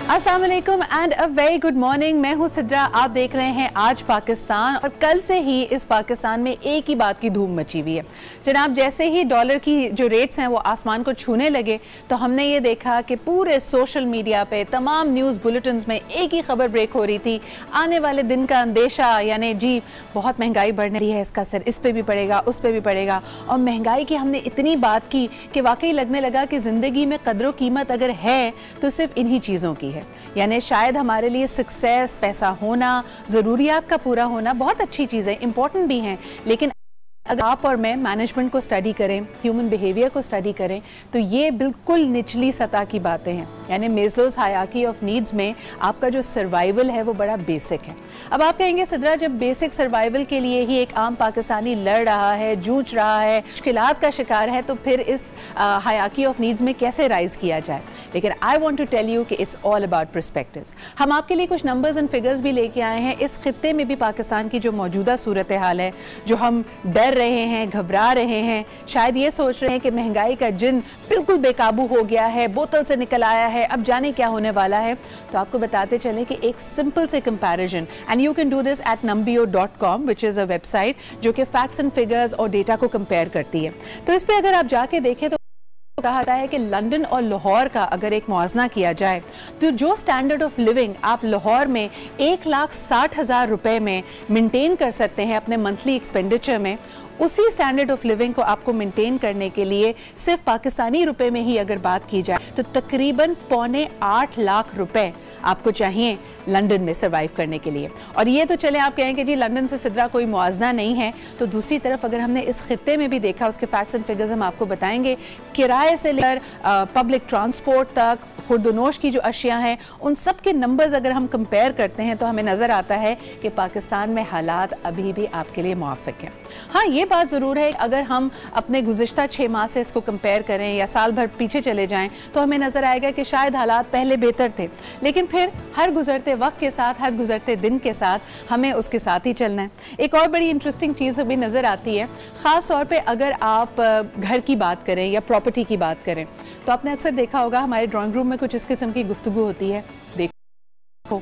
अस्सलाम वालेकुम and a very good morning. मैं हूं सिद्रा, आप देख रहे हैं आज पाकिस्तान। और कल से ही इस पाकिस्तान में एक ही बात की धूम मची हुई है जनाब। जैसे ही डॉलर की जो रेट्स हैं वो आसमान को छूने लगे तो हमने ये देखा कि पूरे सोशल मीडिया पे तमाम न्यूज़ बुलेटिन्स में एक ही खबर ब्रेक हो रही थी, आने वाले दिन का अंदेशा, यानी जी बहुत महंगाई बढ़ने रही है, इसका असर इस पे भी पड़ेगा, उस पे भी पड़ेगा। और महंगाई की हमने इतनी बात की कि वाकई लगने लगा कि ज़िंदगी में कदर कीमत अगर है तो सिर्फ इन्हीं चीज़ों की है। यानी शायद हमारे लिए सक्सेस, पैसा होना, ज़रूरियात का पूरा होना बहुत अच्छी चीज़ें, इंपॉर्टेंट भी हैं, लेकिन अगर आप और मैं मैनेजमेंट को स्टडी करें, ह्यूमन बिहेवियर को स्टडी करें तो ये बिल्कुल निचली सतह की बातें हैं। यानी मेस्लोज हायरार्की ऑफ नीड्स में आपका जो सर्वाइवल है वो बड़ा बेसिक है। अब आप कहेंगे सिद्रा, जब बेसिक सर्वाइवल के लिए ही एक आम पाकिस्तानी लड़ रहा है, जूझ रहा है, मुश्किलात का शिकार है, तो फिर इस हायरार्की ऑफ नीड्स में कैसे राइज किया जाए। लेकिन I want to tell you कि इट्स ऑल अबाउट पर्सपेक्टिव्स। हम आपके लिए कुछ नंबर्स एंड फिगर्स भी लेके आए हैं। इस खित्ते में भी पाकिस्तान की जो मौजूदा सूरत हाल है, जो हम डर रहे हैं, घबरा रहे हैं, शायद ये सोच रहे हैं कि महंगाई का जिन बिल्कुल बेकाबू हो गया है, बोतल से निकल आया है, अब जाने क्या होने वाला है, तो आपको बताते चलें कि एक सिंपल से comparison, and you can do this eight numbeo.com which is a website जो कि फैक्ट्स एंड फिगर्स और डेटा को कंपेयर करती है। तो इस पर अगर आप जाके देखें तो कहा जाता है कि लंदन और लाहौर का अगर एक मुआवजा किया जाए तो जो स्टैंडर्ड ऑफ लिविंग आप लाहौर में 1,60,000 रुपए में मेंटेन कर सकते हैं अपने मंथली एक्सपेंडिचर में, उसी स्टैंडर्ड ऑफ लिविंग को आपको मेंटेन करने के लिए सिर्फ पाकिस्तानी रुपए में ही अगर बात की जाए तो तकरीबन 7.25 लाख रुपए आपको चाहिए लंदन में सर्वाइव करने के लिए। और ये तो चले आप कहें कि जी लंदन से सिद्रा कोई मुआवजा नहीं है, तो दूसरी तरफ अगर हमने इस खित्ते में भी देखा, उसके फैक्ट्स एंड फिगर्स हम आपको बताएंगे। किराए से लेकर पब्लिक ट्रांसपोर्ट तक, खुर्दनोश की जो अशिया हैं, उन सब के नंबर्स अगर हम कंपेयर करते हैं तो हमें नज़र आता है कि पाकिस्तान में हालात अभी भी आपके लिए मुआफ़िक हैं। हाँ, ये बात ज़रूर है, अगर हम अपने गुज़िश्ता 6 माह से इसको कंपेयर करें या साल भर पीछे चले जाएँ तो हमें नज़र आएगा कि शायद हालात पहले बेहतर थे, लेकिन फिर हर गुजरते वक्त के साथ, हर गुजरते दिन के साथ हमें उसके साथ ही चलना है। एक और बड़ी इंटरेस्टिंग चीज़ अभी नज़र आती है, ख़ास तौर पे अगर आप घर की बात करें या प्रॉपर्टी की बात करें तो आपने अक्सर देखा होगा हमारे ड्राइंग रूम में कुछ इस किस्म की गुफ्तगू होती है, देखो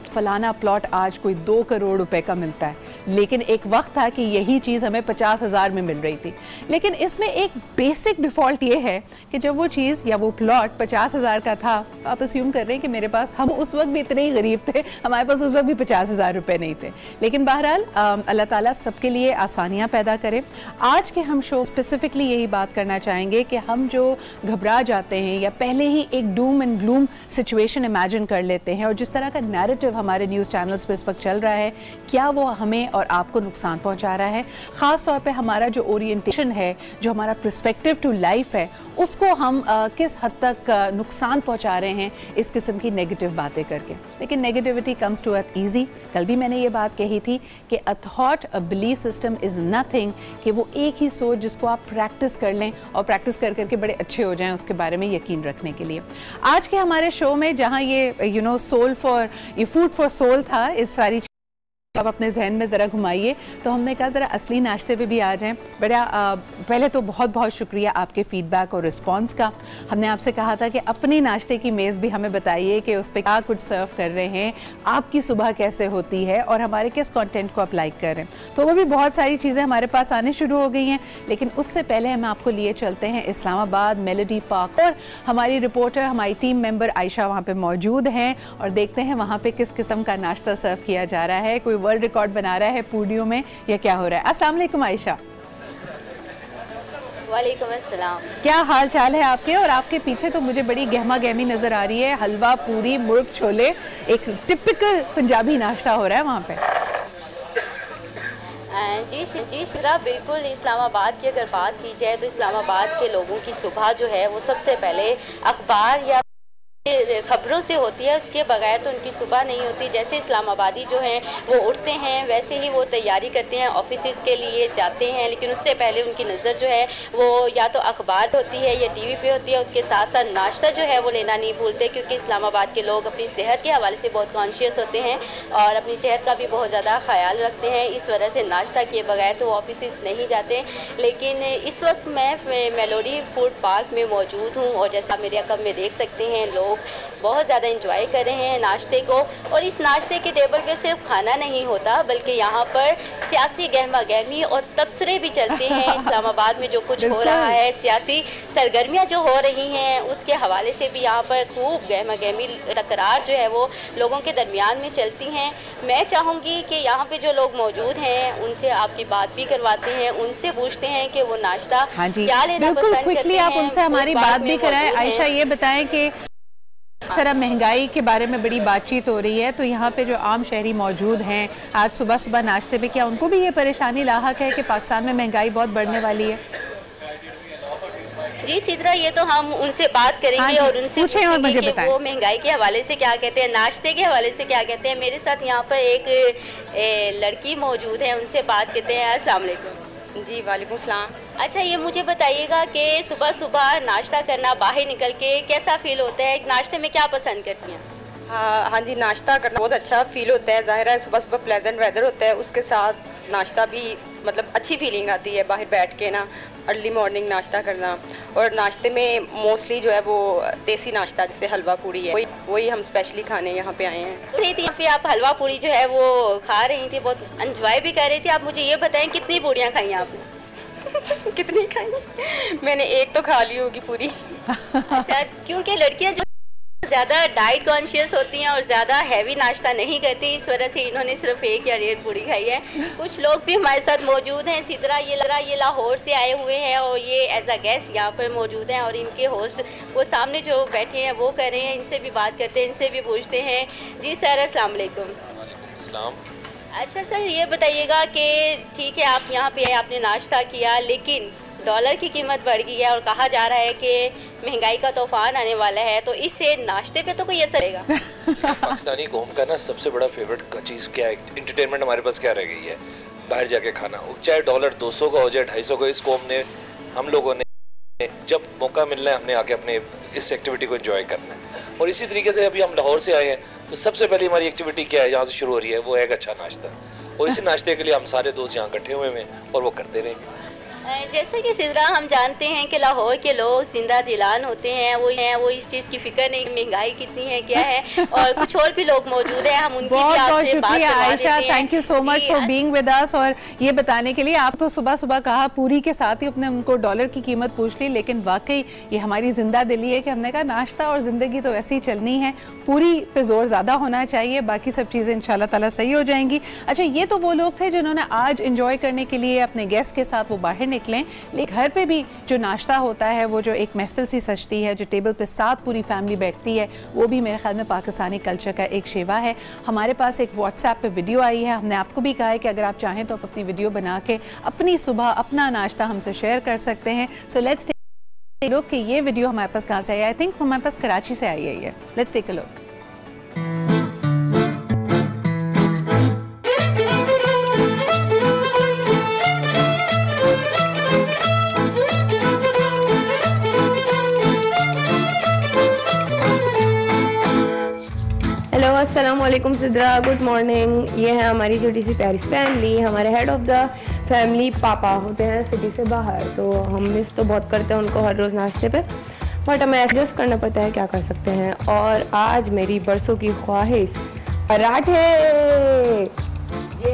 फलाना प्लॉट आज कोई 2 करोड़ रुपए का मिलता है, लेकिन एक वक्त था कि यही चीज़ हमें 50,000 में मिल रही थी। लेकिन इसमें एक बेसिक डिफ़ॉल्ट ये है कि जब वो चीज़ या वो प्लॉट 50,000 का था, आप अस्यूम कर रहे हैं कि मेरे पास, हम उस वक्त भी इतने ही गरीब थे, हमारे पास उस वक्त भी 50,000 रुपये नहीं थे। लेकिन बहरहाल अल्लाह ताला सबके लिए आसानियाँ पैदा करे। आज के हम शो स्पेसिफिकली यही बात करना चाहेंगे कि हम जो घबरा जाते हैं या पहले ही एक Doom and gloom situation imagine कर लेते हैं, और जिस तरह का नैरेटिव हमारे न्यूज़ चैनल्स पे इस वक्त चल रहा है, क्या वो हमें और आपको नुकसान पहुंचा रहा है। ख़ास तौर पे हमारा जो ओरिएंटेशन है, जो हमारा पर्सपेक्टिव टू लाइफ है, उसको हम किस हद तक नुकसान पहुंचा रहे हैं इस किस्म की नेगेटिव बातें करके। लेकिन negativity comes to earth easy. कल भी मैंने ये बात कही थी कि a thought, a belief system is nothing, कि वो एक ही सोच जिसको आप प्रैक्टिस कर लें और प्रैक्टिस कर करके बड़े अच्छे हो जाएं, उसके बारे में यकीन रखने के लिए। आज के हमारे शो में जहाँ ये सोल फॉर, ये फूड फॉर सोल था, इस सारी आप अपने जहन में ज़रा घुमाइए, तो हमने कहा ज़रा असली नाश्ते पे भी आ जाएं। बड़ा पहले तो बहुत बहुत शुक्रिया आपके फ़ीडबैक और रिस्पांस का। हमने आपसे कहा था कि अपनी नाश्ते की मेज़ भी हमें बताइए कि उस पर क्या कुछ सर्व कर रहे हैं, आपकी सुबह कैसे होती है और हमारे किस कंटेंट को आप लाइक कर रहे हैं। तो वो भी बहुत सारी चीज़ें हमारे पास आने शुरू हो गई हैं। लेकिन उससे पहले हम आपको लिए चलते हैं इस्लामाबाद मेलोडी पार्क, और हमारी रिपोर्टर, हमारी टीम मेंबर आयशा वहाँ पर मौजूद हैं, और देखते हैं वहाँ पर किस किस्म का नाश्ता सर्व किया जा रहा है। कोई वर्ल्ड रिकॉर्ड बना रहा है पूडियो में या क्या हो रहा है। अस्सलाम वालेकुम आयशा। वालेकुम अस्सलाम। क्या हाल चाल है आपके? और आपके पीछे तो मुझे बड़ी गहमा गहमी नजर आ रही है, हलवा पूरी मुर्ग छोले, एक टिपिकल पंजाबी नाश्ता हो रहा है वहाँ पे। जी सिरा, बिल्कुल। इस्लामाबाद की अगर बात की जाए तो इस्लामाबाद के लोगों की सुबह जो है वो सबसे पहले अखबार या खबरों से होती है, उसके बगैर तो उनकी सुबह नहीं होती। जैसे इस्लामाबादी जो हैं वो उठते हैं, वैसे ही वो तैयारी करते हैं, ऑफिस के लिए जाते हैं, लेकिन उससे पहले उनकी नज़र जो है वो या तो अखबार होती है या टीवी पे होती है। उसके साथ साथ नाश्ता जो है वो लेना नहीं भूलते, क्योंकि इस्लामाबाद के लोग अपनी सेहत के हवाले से बहुत कॉन्शियस होते हैं और अपनी सेहत का भी बहुत ज़्यादा ख्याल रखते हैं। इस वजह से नाश्ता किए बगैर तो ऑफिस नहीं जाते। लेकिन इस वक्त मैं मेलोडी फूड पार्क में मौजूद हूँ, और जैसा मेरे कम में देख सकते हैं, लोग लोग बहुत ज़्यादा इंजॉय कर रहे हैं नाश्ते को। और इस नाश्ते के टेबल पे सिर्फ खाना नहीं होता बल्कि यहाँ पर सियासी गहमा गहमी और तबसरे भी चलते हैं। इस्लामाबाद में जो कुछ हो रहा है, सियासी सरगर्मियाँ जो हो रही हैं, उसके हवाले से भी यहाँ पर खूब गहमा गहमी तकरार जो है वो लोगों के दरमियान में चलती हैं। मैं चाहूँगी कि यहाँ पे जो लोग मौजूद हैं उनसे आपकी बात भी करवाते हैं, उनसे पूछते हैं कि वो नाश्ता क्या लेना पसंद करते हैं। आप उनसे हमारी बात भी कराएं। आयशा, ये बताएं कि सर, महंगाई के बारे में बड़ी बातचीत हो रही है, तो यहाँ पे जो आम शहरी मौजूद हैं आज सुबह सुबह नाश्ते पे, क्या उनको भी ये परेशानी लाहक है कि पाकिस्तान में महंगाई बहुत बढ़ने वाली है? जी सिद्रा, ये तो हम उनसे बात करेंगे और उनसे पूछेंगे कि वो महंगाई के हवाले से क्या कहते हैं, नाश्ते के हवाले से क्या कहते हैं। मेरे साथ यहाँ पर एक लड़की मौजूद है, उनसे बात करते हैं। अस्सलाम वालेकुम। जी वालेकुम सलाम। अच्छा, ये मुझे बताइएगा कि सुबह सुबह नाश्ता करना, बाहर निकल के कैसा फील होता है? नाश्ते में क्या पसंद करती हैं? हाँ जी, नाश्ता करना बहुत अच्छा फील होता है। ज़ाहिर है सुबह सुबह प्लेजेंट वेदर होता है, उसके साथ नाश्ता भी मतलब अच्छी फीलिंग आती है बाहर बैठ के ना, अर्ली मॉर्निंग नाश्ता करना। और नाश्ते में मोस्टली जो है वो देसी नाश्ता, जैसे हलवा पूड़ी है, वही हम स्पेशली खाने यहाँ पे आए हैं। तो यहाँ पे आप हलवा पूड़ी जो है वो खा रही थी, बहुत एंजॉय भी कर रही थी। आप मुझे ये बताएं कितनी पूड़ियाँ खाई आपने? कितनी खाई? मैंने एक तो खा ली होगी पूरी। अच्छा, क्योंकि लड़कियाँ जो ज़्यादा डाइट कॉन्शियस होती हैं और ज़्यादा हैवी नाश्ता नहीं करती, इस वजह से इन्होंने सिर्फ 1 या 1.5 पूड़ी खाई है। कुछ लोग भी हमारे साथ मौजूद हैं। इसी तरह ये लाहौर से आए हुए हैं और ये एज अ गेस्ट यहाँ पर मौजूद हैं और इनके होस्ट वो सामने जो बैठे हैं वो कर रहे हैं। इनसे भी बात करते हैं, इनसे भी पूछते हैं। जी सर, अस्सलाम वालेकुम। वालेकुम। अच्छा सर, ये बताइएगा कि ठीक है आप यहाँ पे आपने नाश्ता किया, लेकिन डॉलर की कीमत बढ़ गई है और कहा जा रहा है कि महंगाई का तूफान आने वाला है, तो इससे नाश्ते पे तो कोई असर रहेगा? पाकिस्तानी कौम का ना सबसे बड़ा फेवरेट चीज़ क्या है? इंटरटेनमेंट हमारे पास क्या रह गई है? बाहर जाके खाना। चाहे डॉलर 200 का हो जाए 250 का, इस कौम ने, हम लोगों ने जब मौका मिलना है हमने आके अपने इस एक्टिविटी को एंजॉय करना है। और इसी तरीके से अभी हम लाहौर से आए हैं तो सबसे पहली हमारी एक्टिविटी क्या है, जहाँ से शुरू हो रही है, वो है एक अच्छा नाश्ता। और इसी नाश्ते के लिए हम सारे दोस्त यहाँ इकट्ठे हुए हैं और वो करते रहेंगे। जैसे कि सिद्रा, हम जानते हैं कि लाहौर के लोग जिंदा दिलान होते हैं, वो इस चीज़ की फिक्र नहीं महंगाई कितनी है क्या है। और कुछ और भी लोग मौजूद हैं, हम उनकी भी आपसे बात करवा देते हैं। Thank you so much for being with us और ये बताने के लिए। आप तो सुबह सुबह कहा पूरी के साथ ही अपने उनको डॉलर की कीमत पूछ ली, लेकिन वाकई ये हमारी जिंदा दिली है कि हमने कहा नाश्ता और ज़िंदगी तो ऐसी ही चलनी है, पूरी पे जोर ज़्यादा होना चाहिए, बाकी सब चीज़ें इंशाल्लाह ताला सही हो जाएंगी। अच्छा, ये तो वो लोग थे जिन्होंने आज इंजॉय करने के लिए अपने गेस्ट के साथ वो बाहर निकलें, लेकिन घर पे भी जो नाश्ता होता है, वो जो एक महफिल सी सजती है, जो टेबल पे साथ पूरी फैमिली बैठती है, वो भी मेरे ख्याल में पाकिस्तानी कल्चर का एक शेवा है। हमारे पास एक व्हाट्सएप पे वीडियो आई है, हमने आपको भी कहा है कि अगर आप चाहें तो आप अपनी वीडियो बना के अपनी सुबह अपना नाश्ता हमसे शेयर कर सकते हैं। So let's take a look कि ये वीडियो हमारे पास कहाँ से आई है। आई थिंक हमारे पास कराची से आई है ये। Let's take a look. Hello, अस्सलाम वालेकुम सिद्रा, गुड मॉर्निंग। ये है हमारी छोटी सी प्यारी फैमिली। हमारे हेड ऑफ़ द फैमिली पापा होते हैं सिटी से बाहर, तो हम मिस तो बहुत करते हैं उनको हर रोज़ नाश्ते पे, बट हमें एडजस्ट करना पड़ता है, क्या कर सकते हैं। और आज मेरी बरसों की ख्वाहिश पराठे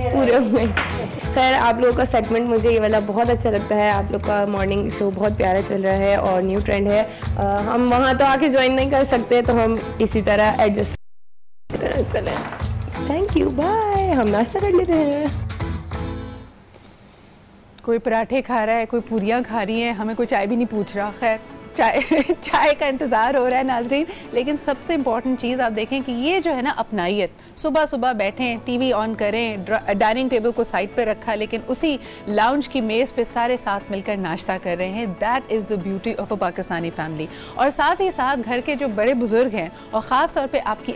पूरे में। खैर, आप लोगों का सेगमेंट मुझे ये वाला बहुत अच्छा लगता है। आप लोग का मॉर्निंग शो बहुत प्यारा चल रहा है और न्यू ट्रेंड है। हम वहाँ तो आके ज्वाइन नहीं कर सकते, तो हम इसी तरह एडजस्ट करें। Thank you, bye. हम नाश्ता कर ले रहे हैं। कोई पराठे खा रहा है, कोई पूरियाँ खा रही हैं, हमें कोई चाय भी नहीं पूछ रहा। खैर, चाय का इंतज़ार हो रहा है नाजरीन। लेकिन सबसे इम्पॉर्टेंट चीज़ आप देखें कि ये जो है ना अपनाइयत, सुबह सुबह बैठें, टीवी ऑन करें, डाइनिंग टेबल को साइड पे रखा, लेकिन उसी लाउंज की मेज़ पे सारे साथ मिलकर नाश्ता कर रहे हैं। That is the beauty of a Pakistani family. और साथ ही साथ घर के जो बड़े बुजुर्ग हैं और ख़ास तौर पे आपकी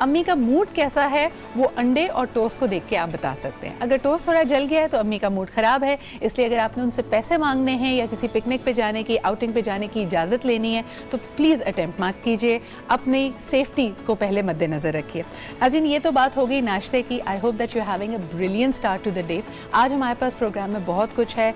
अम्मी का मूड कैसा है, वो अंडे और टोस्ट को देख के आप बता सकते हैं। अगर टोस्ट थोड़ा जल गया है तो अम्मी का मूड ख़राब है। इसलिए अगर आपने उनसे पैसे मांगने हैं या किसी पिकनिक पे जाने की, आउटिंग पे जाने की की इजाज़त लेनी है तो प्लीज़ अटेम्प्ट मत कीजिए, अपनी सेफ्टी को पहले मद्देनज़र रखिए। नाज़रीन, ये तो बात हो गई नाश्ते की। I hope that you having a brilliant start to the day. आज हमारे पास प्रोग्राम में बहुत कुछ है।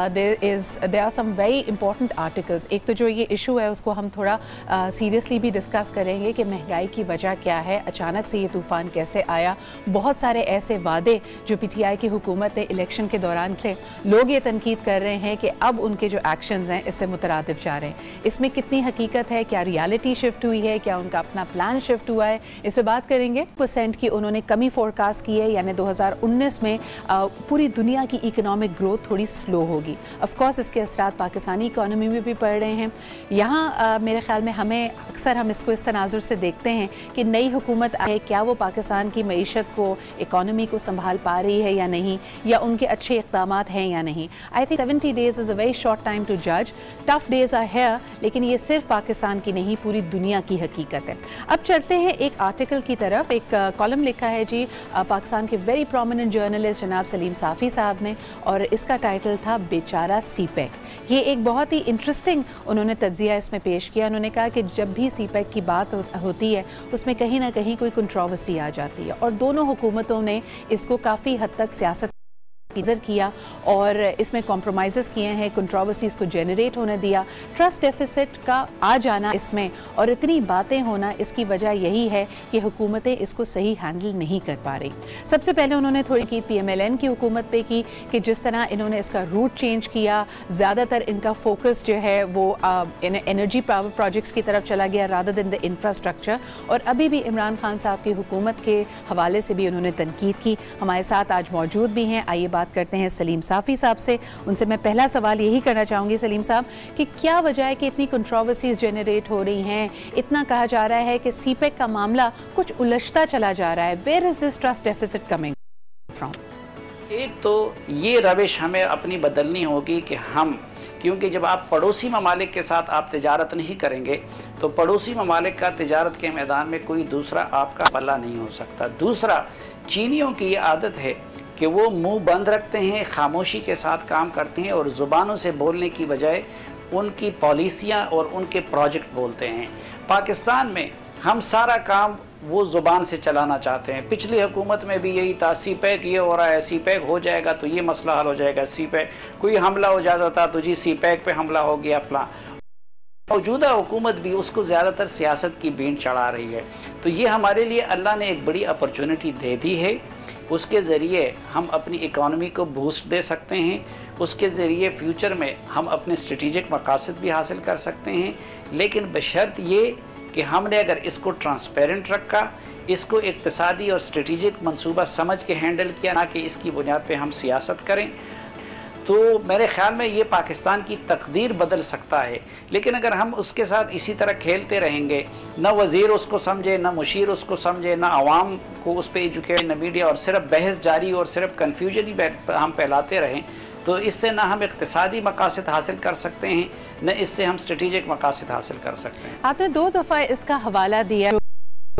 There are some very important articles. एक तो जो ये इशू है उसको हम थोड़ा सीरियसली भी डिस्कस करेंगे कि महंगाई की वजह क्या है, अचानक से ये तूफ़ान कैसे आया। बहुत सारे ऐसे वादे जो PTI की हुकूमत ने इलेक्शन के दौरान थे, लोग ये तनकीद कर रहे हैं कि अब उनके जो एक्शंस हैं इससे मुतरादिफ जा रहे हैं। इसमें कितनी हकीकत है, क्या रियलिटी शिफ्ट हुई है, क्या उनका अपना प्लान शिफ्ट हुआ है, इस पर बात करेंगे। % की उन्होंने कमी फोरकास्ट की है, यानी 2019 में पूरी दुनिया की इकोनॉमिक ग्रोथ थोड़ी स्लो होगी। ऑफ कोर्स इसके असरात पाकिस्तानी इकोनॉमी में भी पड़ रहे हैं। यहाँ मेरे ख्याल में हमें अक्सर हम इसको इस तनाजुर से देखते हैं कि नई हुकूमत आए, क्या वो पाकिस्तान की मईशत को, इकोनॉमी को संभाल पा रही है या नहीं, या उनके अच्छे इक़दामात हैं या नहीं। I think 70 days is a very short time to जज। टफ डेज़ आर हियर, लेकिन ये सिर्फ पाकिस्तान की नहीं, पूरी दुनिया की हकीकत है। अब चलते हैं एक आर्टिकल की तरफ। एक कॉलम लिखा है जी पाकिस्तान के वेरी प्रोमिनेंट जर्नलिस्ट जनाब सलीम साफ़ी साहब ने, और इसका टाइटल था बेचारा CPEC। ये एक बहुत ही इंटरेस्टिंग उन्होंने तज्जिया इसमें पेश किया। उन्होंने कहा कि जब भी CPEC की बात होती है उसमें कहीं ना कहीं कोई कंट्रोवर्सी आ जाती है, और दोनों हुकूमतों ने इसको काफ़ी हद तक सियासत किया और इसमें कॉम्प्रोमाइज़ किए हैं, कंट्रोवर्सीज़ को जनरेट होने दिया। ट्रस्ट डेफिसिट का आ जाना इसमें और इतनी बातें होना, इसकी वजह यही है कि हुकूमतें इसको सही हैंडल नहीं कर पा रही। सबसे पहले उन्होंने थोड़ी की PMLN की हुकूमत पे की कि जिस तरह इन्होंने इसका रूट चेंज किया, ज़्यादातर इनका फोकस जो है वो एनर्जी पावर प्रोजेक्ट्स की तरफ चला गया रादर देन द इंफ्रास्ट्रक्चर। और अभी भी इमरान खान साहब की हुकूमत के हवाले से भी उन्होंने तनकीद की। हमारे साथ आज मौजूद भी हैं। आइए बात करते हैं सलीम साफ़ी साहब से। उनसे मैं पहला सवाल यही करना चाहूँगी सलीम साहब कि क्या वजह है कि इतनी कंट्रोवर्सीज जनरेट हो रही हैं, इतना कहा जा रहा है कि CPEC का मामला कुछ उलझता चला जा रहा है। Where is this trust deficit coming from? एक तो ये रविश हमें अपनी बदलनी होगी कि हम, क्योंकि जब आप पड़ोसी ममालिक के साथ आप तिजारत नहीं करेंगे तो पड़ोसी ममालिक का तिजारत के मैदान में कोई दूसरा आपका पल्ला नहीं हो सकता। दूसरा, चीनियों की ये आदत है कि वो मुंह बंद रखते हैं, खामोशी के साथ काम करते हैं और ज़ुबानों से बोलने की बजाय उनकी पॉलिसियाँ और उनके प्रोजेक्ट बोलते हैं। पाकिस्तान में हम सारा काम वो ज़ुबान से चलाना चाहते हैं। पिछली हुकूमत में भी यही था, CPEC ये हो रहा है, CPEC हो जाएगा तो ये मसला हल हो जाएगा, CPEC कोई हमला हो जाता था तो जी CPEC पे हमला हो गया फलां। मौजूदा हुकूमत भी उसको ज़्यादातर सियासत की बीन चढ़ा रही है। तो ये हमारे लिए अल्लाह ने एक बड़ी अपॉर्चुनिटी दे दी है। उसके ज़रिए हम अपनी इकॉनमी को बूस्ट दे सकते हैं, उसके ज़रिए फ्यूचर में हम अपने स्ट्रेटिजिक मकासद भी हासिल कर सकते हैं, लेकिन बशर्त ये कि हमने अगर इसको ट्रांसपेरेंट रखा, इसको इक़्तिसादी और स्ट्रेटिजिक मंसूबा समझ के हैंडल किया, ना कि इसकी बुनियाद पे हम सियासत करें, तो मेरे ख़्याल में ये पाकिस्तान की तकदीर बदल सकता है। लेकिन अगर हम उसके साथ इसी तरह खेलते रहेंगे, न वज़ीर उसको समझे, न मुशीर उसको समझे, न आवाम को उस पर एजुकेट, न मीडिया, और सिर्फ बहस जारी और सिर्फ कन्फ्यूजन ही हम फैलाते रहें, तो इससे ना हम इक़्तिसादी मकासद हासिल कर सकते हैं, न इससे हम स्ट्रेटिजिक मकासद हासिल कर सकते हैं। आपने 2 दफ़ा इसका हवाला दिया,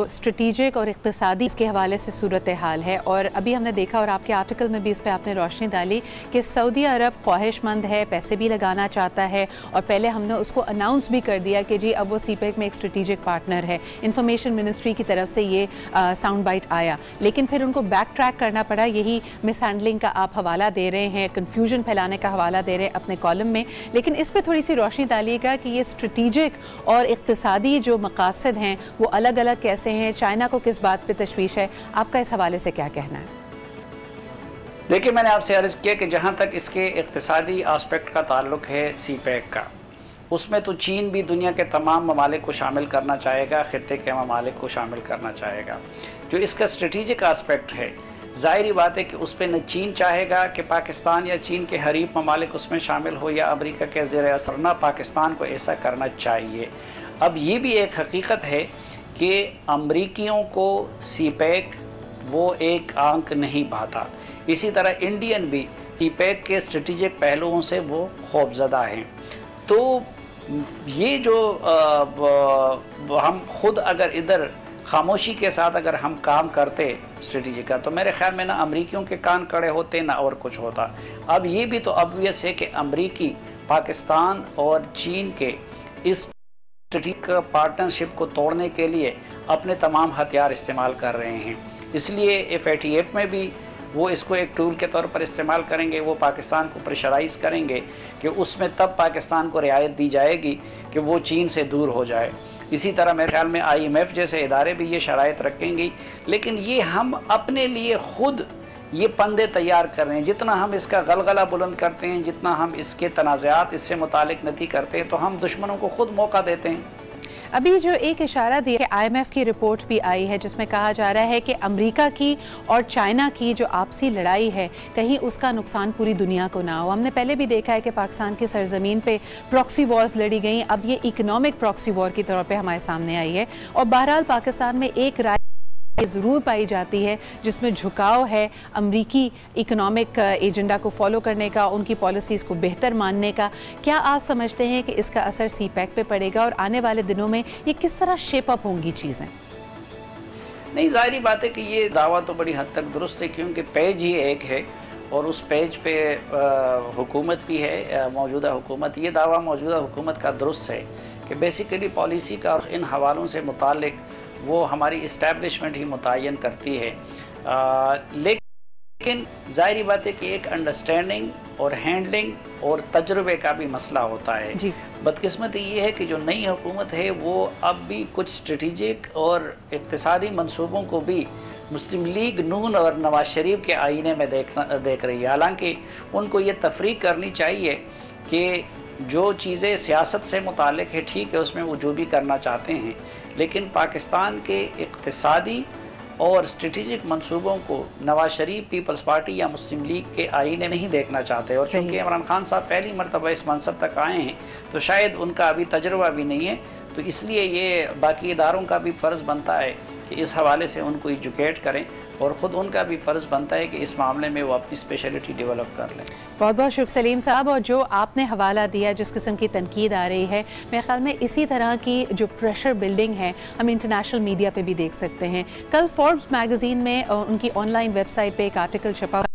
स्ट्रेटिजिक और इक़्तिसादी के हवाले से सूरत हाल है, और अभी हमने देखा और आपके आर्टिकल में भी इस पर आपने रोशनी डाली कि सऊदी अरब ख्वाहिशमंद है, पैसे भी लगाना चाहता है, और पहले हमने उसको अनाउंस भी कर दिया कि जी अब वो CPEC में एक स्ट्रेटिजिक पार्टनर है। इंफॉर्मेशन मिनिस्ट्री की तरफ से ये साउंड बाइट आया, लेकिन फिर उनको बैक ट्रैक करना पड़ा। यही मिस हैंडलिंग का आप हवाला दे रहे हैं, कन्फ्यूजन फैलाने का हवाला दे रहे हैं अपने कॉलम में, लेकिन इस पर थोड़ी सी रोशनी डालिएगा कि ये स्ट्रेटिजिक और इक़्तिसादी जो मकासद हैं वो अलग अलग कैसे हैं, चाइना को किस बात पे तशवीश है, आपका इस हवाले से क्या कहना है? देखिए, मैंने आपसे अर्ज़ किया कि जहाँ तक इसके इक़्तिसादी आस्पेक्ट का ताल्लुक़ है CPEC का, उसमें तो चीन भी दुनिया के तमाम ममालिक को शामिल करना चाहेगा, ख़ित्ते के ममालिक को शामिल करना चाहेगा। जो इसका स्ट्रेटिजिक आस्पेक्ट है, ज़ाहिरी बात है कि उस पर न चीन चाहेगा कि पाकिस्तान या चीन के हरीफ ममालिक उसमें शामिल हो, या अमेरिका के ज़ेर असर, न पाकिस्तान को ऐसा करना चाहिए। अब ये भी एक हकीकत है कि अमरीकियों को CPEC वो एक आंक नहीं भाता, इसी तरह इंडियन भी CPEC के स्ट्रेटिजिक पहलुओं से वो खौफज़दा हैं। तो ये जो हम खुद अगर इधर खामोशी के साथ अगर हम काम करते स्ट्रेटजी का, तो मेरे ख्याल में ना अमरीकियों के कान कड़े होते ना और कुछ होता। अब ये भी तो ऑब्वियस है कि अमरीकी पाकिस्तान और चीन के इस स्ट्रेटेजिक पार्टनरशिप को तोड़ने के लिए अपने तमाम हथियार इस्तेमाल कर रहे हैं। इसलिए FATF में भी वो इसको एक टूल के तौर पर इस्तेमाल करेंगे। वो पाकिस्तान को प्रेशराइज करेंगे कि उसमें तब पाकिस्तान को रियायत दी जाएगी कि वो चीन से दूर हो जाए। इसी तरह मेरे ख्याल में IMF जैसे इदारे भी ये शराइत रखेंगी। लेकिन ये हम अपने लिए खुद ये पंदे तैयार कर रहे हैं। जितना हम इसका गलगला बुलंद करते हैं, जितना हम इसके तनाज़ात इससे मुतालिक नहीं करते हैं, तो हम दुश्मनों को खुद मौका देते हैं। अभी जो एक इशारा दिया है, IMF की रिपोर्ट भी आई है जिसमें कहा जा रहा है कि अमेरिका की और चाइना की जो आपसी लड़ाई है, कहीं उसका नुकसान पूरी दुनिया को ना हो। हमने पहले भी देखा है कि पाकिस्तान की सरजमीन पे प्रॉक्सी वॉर्स लड़ी गई, अब ये इकोनॉमिक प्रॉक्सी वॉर की तौर पे हमारे सामने आई है। और बहरहाल पाकिस्तान में एक राय ज़रूर पाई जाती है जिसमें झुकाव है अमरीकी इकोनॉमिक एजेंडा को फॉलो करने का, उनकी पॉलिसीज़ को बेहतर मानने का। क्या आप समझते हैं कि इसका असर CPEC पे पड़ेगा और आने वाले दिनों में ये किस तरह शेप अप होंगी चीज़ें? नहीं, ज़ाहिरी बात है कि ये दावा तो बड़ी हद तक दुरुस्त है, क्योंकि पेज ही एक है और उस पेज पे हुकूमत भी है, मौजूदा हुकूमत। ये दावा मौजूदा हुकूमत का दुरुस्त है कि बेसिकली पॉलिसी का इन हवालों से मुतालिक वो हमारी इस्टेब्लिशमेंट ही मुतय्यन करती है। लेकिन ज़ाहिरी बात है कि एक अंडरस्टैंडिंग और हैंडलिंग और तजुर्बे का भी मसला होता है। बदकिस्मती ये है कि जो नई हुकूमत है वो अब भी कुछ स्ट्रेटेजिक और इक़्तिसादी मंसूबों को भी मुस्लिम लीग नून और नवाज शरीफ के आईने में देख रही है। हालांकि उनको ये तफरीक करनी चाहिए कि जो चीज़ें सियासत से मुतालिक है, ठीक है, उसमें वो जो भी करना चाहते हैं, लेकिन पाकिस्तान के इक़्तिसादी और स्ट्रेटेजिक मंसूबों को नवाज शरीफ पीपल्स पार्टी या मुस्लिम लीग के आईने नहीं देखना चाहते। और चूँकि इमरान खान साहब पहली मरतबा इस मनसब तक आए हैं तो शायद उनका अभी तजुर्बा भी नहीं है, तो इसलिए ये बाकी इदारों का भी फ़र्ज़ बनता है कि इस हवाले से उनको एजुकेट करें और ख़ुद उनका भी फ़र्ज़ बनता है कि इस मामले में वो अपनी स्पेशलिटी डेवलप कर लें। बहुत बहुत शुक्र सलीम साहब। और जो आपने हवाला दिया, जिस किस्म की तनकीद आ रही है, मेरे ख्याल में इसी तरह की जो प्रेशर बिल्डिंग है हम इंटरनेशनल मीडिया पे भी देख सकते हैं। कल फोर्ब्स मैगज़ीन में उनकी ऑनलाइन वेबसाइट पे एक आर्टिकल छपा,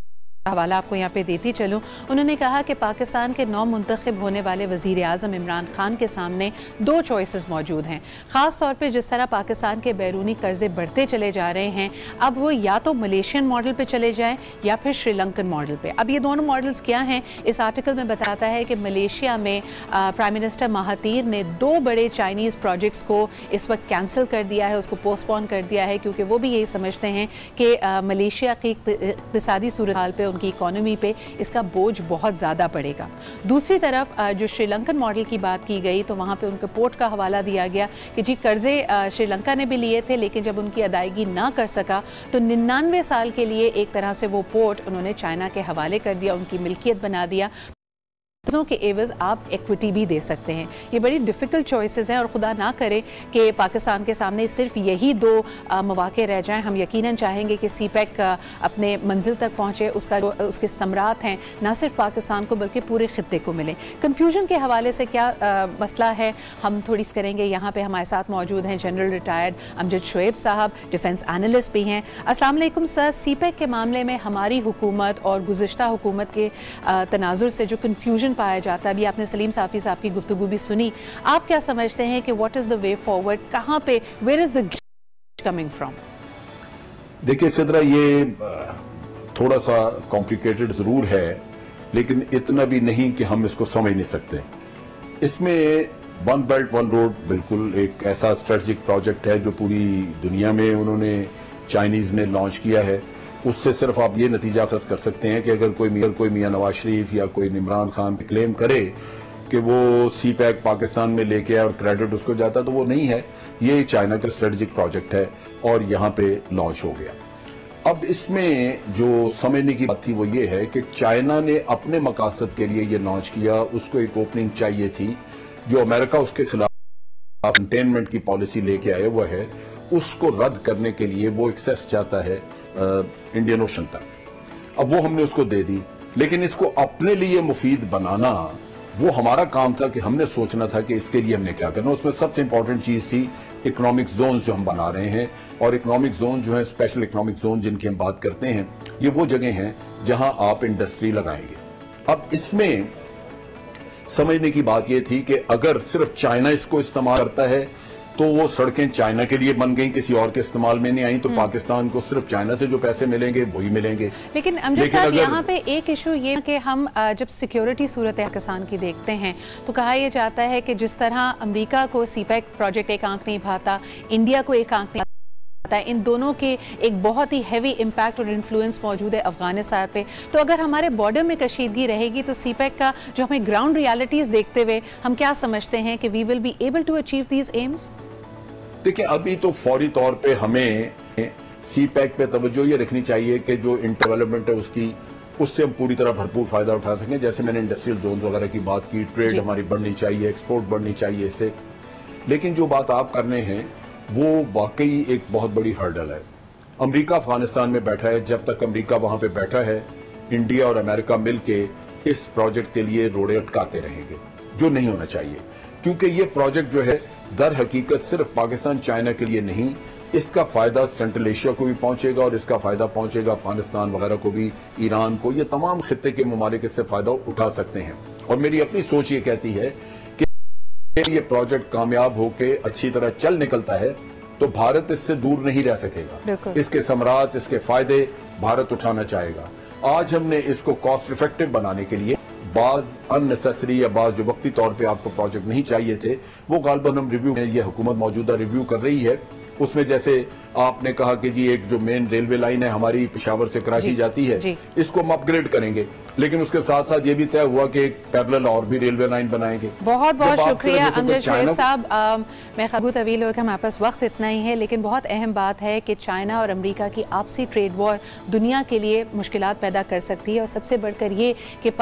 हवाला आपको यहाँ पे देती चलूँ। उन्होंने कहा कि पाकिस्तान के नौ मुंतखब होने वाले वज़ीर आज़म इमरान खान के सामने दो चॉइसेस मौजूद हैं। ख़ास तौर पे जिस तरह पाकिस्तान के बैरूनी कर्जे बढ़ते चले जा रहे हैं, अब वो या तो मलेशियन मॉडल पे चले जाएं या फिर श्रीलंकन मॉडल पे। अब ये दोनों मॉडल्स क्या हैं, इस आर्टिकल में बताता है कि मलेशिया में प्राइम मिनिस्टर महातीर ने दो बड़े चाइनीज़ प्रोजेक्ट्स को इस वक्त कैंसिल कर दिया है, उसको पोस्टपोन कर दिया है, क्योंकि वो भी यही समझते हैं कि मलेशिया की इक़्तिसादी सूरत हाल पे, उनकी इकोनॉमी पे इसका बोझ बहुत ज़्यादा पड़ेगा। दूसरी तरफ जो श्रीलंकन मॉडल की बात की गई तो वहाँ पे उनके पोर्ट का हवाला दिया गया कि जी कर्जे श्रीलंका ने भी लिए थे, लेकिन जब उनकी अदायगी ना कर सका तो 99 साल के लिए एक तरह से वो पोर्ट उन्होंने चाइना के हवाले कर दिया, उनकी मिल्कियत बना दिया। के एवज आप इक्विटी भी दे सकते हैं। ये बड़ी डिफ़िकल्ट चॉइसेस हैं और खुदा ना करे कि पाकिस्तान के सामने सिर्फ यही दो मौके रह जाएं। हम यकीनन चाहेंगे कि CPEC अपने मंजिल तक पहुँचे, उसका जो उसके समरात हैं ना सिर्फ पाकिस्तान को बल्कि पूरे खित्ते को मिले। कन्फ्यूजन के हवाले से क्या मसला है हम थोड़ी सी करेंगे। यहाँ पर हमारे साथ मौजूद हैं जनरल रिटायर्ड अमजद शुएब साहब, डिफेंस एनालिस्ट भी हैं। अस्सलाम वालेकुम सर। CPEC के मामले में हमारी हुकूमत और गुज़िश्ता हुकूमत के तनाजुर से जो कन्फ्यूजन पाया जाता है, अभी आपने सलीम साफ़ी साहब की गुफ्तगू भी सुनी, आप क्या समझते हैं कि what is the way forward, कहाँ पे, where is the coming from? देखिए सिद्रा, ये थोड़ा सा कॉम्प्लिकेटेड ज़रूर है, लेकिन इतना भी नहीं कि हम इसको समझ नहीं सकते। इसमें वन बेल्ट वन रोड बिल्कुल एक ऐसा स्ट्रेटेजिक प्रोजेक्ट है जो पूरी दुनिया में उन्होंने चाइनीज़ ने लॉन्च किया है। उससे सिर्फ आप ये नतीजा अखज़ कर सकते हैं कि अगर कोई मियां नवाज शरीफ या कोई इमरान खान क्लेम करे कि वो CPEC पाकिस्तान में लेके आए और क्रेडिट उसको जाता, तो वो नहीं है। ये चाइना का स्ट्रेटेजिक प्रोजेक्ट है और यहाँ पे लॉन्च हो गया। अब इसमें जो समझने की बात थी वो ये है कि चाइना ने अपने मकासद के लिए ये लॉन्च किया, उसको एक ओपनिंग चाहिए थी। जो अमेरिका उसके खिलाफ कंटेनमेंट की पॉलिसी लेके आए हुआ है, उसको रद्द करने के लिए वो एक्सेस चाहता है इंडियन ओशन तक। अब वो हमने उसको दे दी, लेकिन इसको अपने लिए मुफीद बनाना वो हमारा काम था कि हमने सोचना था कि इसके लिए हमने क्या करना। उसमें सबसे इंपॉर्टेंट चीज थी इकोनॉमिक जोन जो हम बना रहे हैं, और इकोनॉमिक जोन जो है, स्पेशल इकोनॉमिक जोन जिनकी हम बात करते हैं, ये वो जगह हैं जहां आप इंडस्ट्री लगाएंगे। अब इसमें समझने की बात यह थी कि अगर सिर्फ चाइना इसको इस्तेमाल करता है तो वो सड़कें चाइना के लिए बन गई, किसी और के इस्तेमाल में नहीं आई, तो पाकिस्तान को सिर्फ चाइना से जो पैसे मिलेंगे वही मिलेंगे। लेकिन अमजद साहब, यहाँ पे एक इशू ये कि हम जब सिक्योरिटी सूरत पाकिस्तान की देखते हैं तो कहा यह जाता है कि जिस तरह अमेरिका को सीपैक प्रोजेक्ट एक आंख नहीं भाता, इंडिया को एक आंख नहीं भाता, इन दोनों के एक बहुत ही हैवी इम्पैक्ट और इन्फ्लुएंस मौजूद है अफगानिस्तान पे। तो अगर हमारे बॉर्डर में कशीदगी रहेगी तो सीपैक का जो हमें ग्राउंड रियलिटीज देखते हुए हम क्या समझते हैं कि we will be able to achieve these aims? देखिए, अभी तो फौरी तौर पे हमें सीपैक पे तवज्जो ये रखनी चाहिए कि जो इंटर डेवलपमेंट है उससे हम पूरी तरह भरपूर फायदा उठा सकें। जैसे मैंने इंडस्ट्रियल जोन वगैरह की बात की, ट्रेड हमारी बढ़नी चाहिए, एक्सपोर्ट बढ़नी चाहिए इससे। लेकिन जो बात आप कर रहे हैं वो वाकई एक बहुत बड़ी हर्डल है। अमेरिका अफगानिस्तान में बैठा है, जब तक अमेरिका वहां पे बैठा है इंडिया और अमेरिका मिलके इस प्रोजेक्ट के लिए रोड़े अटकाते रहेंगे, जो नहीं होना चाहिए। क्योंकि ये प्रोजेक्ट जो है दर हकीकत सिर्फ पाकिस्तान चाइना के लिए नहीं, इसका फायदा सेंट्रल एशिया को भी पहुंचेगा और इसका फायदा पहुंचेगा अफगानिस्तान वगैरह को भी, ईरान को, ये तमाम खित्ते के ममालिक इससे फायदा उठा सकते हैं। और मेरी अपनी सोच ये कहती है कि ये प्रोजेक्ट कामयाब होकर अच्छी तरह चल निकलता है तो भारत इससे दूर नहीं रह सकेगा। इसके समरात, इसके फायदे भारत उठाना चाहेगा। आज हमने इसको कॉस्ट इफेक्टिव बनाने के लिए बाज अननेसेसरी या बाज जो वक्ती तौर पे आपको प्रोजेक्ट नहीं चाहिए थे वो गालबन हम रिव्यू में, ये हुकूमत मौजूदा रिव्यू कर रही है। उसमें जैसे आपने कहा कि जी एक जो मेन रेलवे लाइन है हमारी पेशावर से कराची जाती है, इसको हम अपग्रेड करेंगे, लेकिन उसके साथ साथ ये भी तय हुआ कि एक पैरेलल और भी रेलवे लाइन बनाएंगे। बहुत बहुत शुक्रिया अमजद शरीफ साहब। मैं खबू तवील हो कि हमारे पास वक्त इतना ही है, लेकिन बहुत अहम बात है कि चाइना और अमेरिका की आपसी ट्रेड वॉर दुनिया के लिए मुश्किलात पैदा कर सकती है, और सबसे बढ़कर ये कि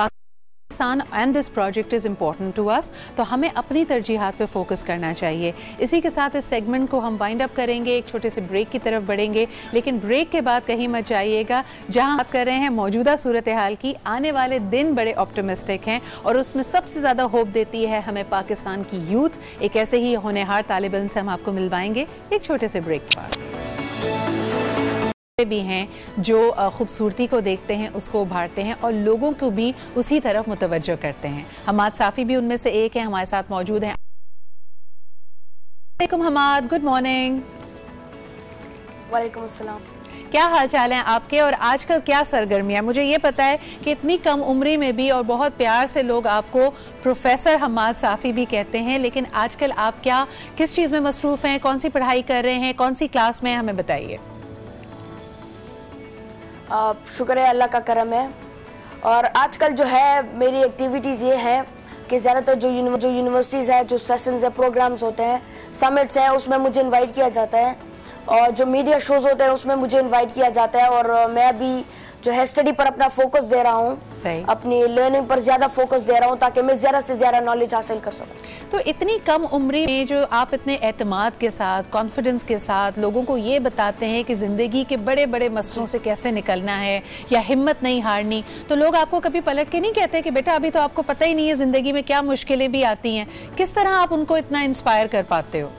and this project is important to us, तो हमें अपनी तरजीहात पे फोकस करना चाहिए। इसी के साथ इस सेगमेंट को हम वाइंड अप करेंगे, एक छोटे से ब्रेक की तरफ बढ़ेंगे, लेकिन ब्रेक के बाद कहीं मत जाइएगा, जहां बात कर रहे हैं मौजूदा सूरत हाल की। आने वाले दिन बड़े ऑप्टिमिस्टिक हैं और उसमें सबसे ज़्यादा होप देती है हमें पाकिस्तान की यूथ। एक ऐसे ही होनहार तालिब इल्म से हम आपको मिलवाएंगे एक छोटे से ब्रेक के बाद। भी हैं जो खूबसूरती को देखते हैं, उसको उभारते हैं और लोगों को भी उसी तरफ मुतवज्जो करते हैं। हमाद साफ़ी भी उनमें से एक है, हमारे साथ मौजूद हैं। वालेकुम हमाद, गुड मॉर्निंग। वालेकुम अस्सलाम। क्या हाल चाल हैं आपके और आजकल क्या सरगर्मियां? मुझे ये पता है कि इतनी कम उम्री में भी और बहुत प्यार से लोग आपको प्रोफेसर हमाद साफ़ी भी कहते हैं, लेकिन आजकल आप क्या किस चीज़ में मसरूफ़ हैं, कौन सी पढ़ाई कर रहे हैं, कौन सी क्लास में, हमें बताइए। शुक्र है, अल्लाह का करम है। और आजकल जो है मेरी एक्टिविटीज़ ये हैं कि ज़्यादातर जो यूनिवर्सिटीज़ है, जो सेशंस है, प्रोग्राम्स होते हैं, समिट्स हैं, उसमें मुझे इनवाइट किया जाता है, और जो मीडिया शोज़ होते हैं उसमें मुझे इनवाइट किया जाता है। और मैं अभी जो है स्टडी पर अपना फोकस दे रहा हूँ, अपनी लर्निंग पर ज़्यादा फोकस दे रहा हूँ ताकि मैं ज़्यादा से ज़्यादा नॉलेज हासिल कर सकूँ। तो इतनी कम उम्र में जो आप इतने एतमाद के साथ, कॉन्फिडेंस के साथ लोगों को ये बताते हैं कि ज़िंदगी के बड़े बड़े मसलों से कैसे निकलना है या हिम्मत नहीं हारनी, तो लोग आपको कभी पलट के नहीं कहते कि बेटा अभी तो आपको पता ही नहीं है ज़िंदगी में क्या मुश्किलें भी आती हैं? किस तरह आप उनको इतना इंस्पायर कर पाते हो?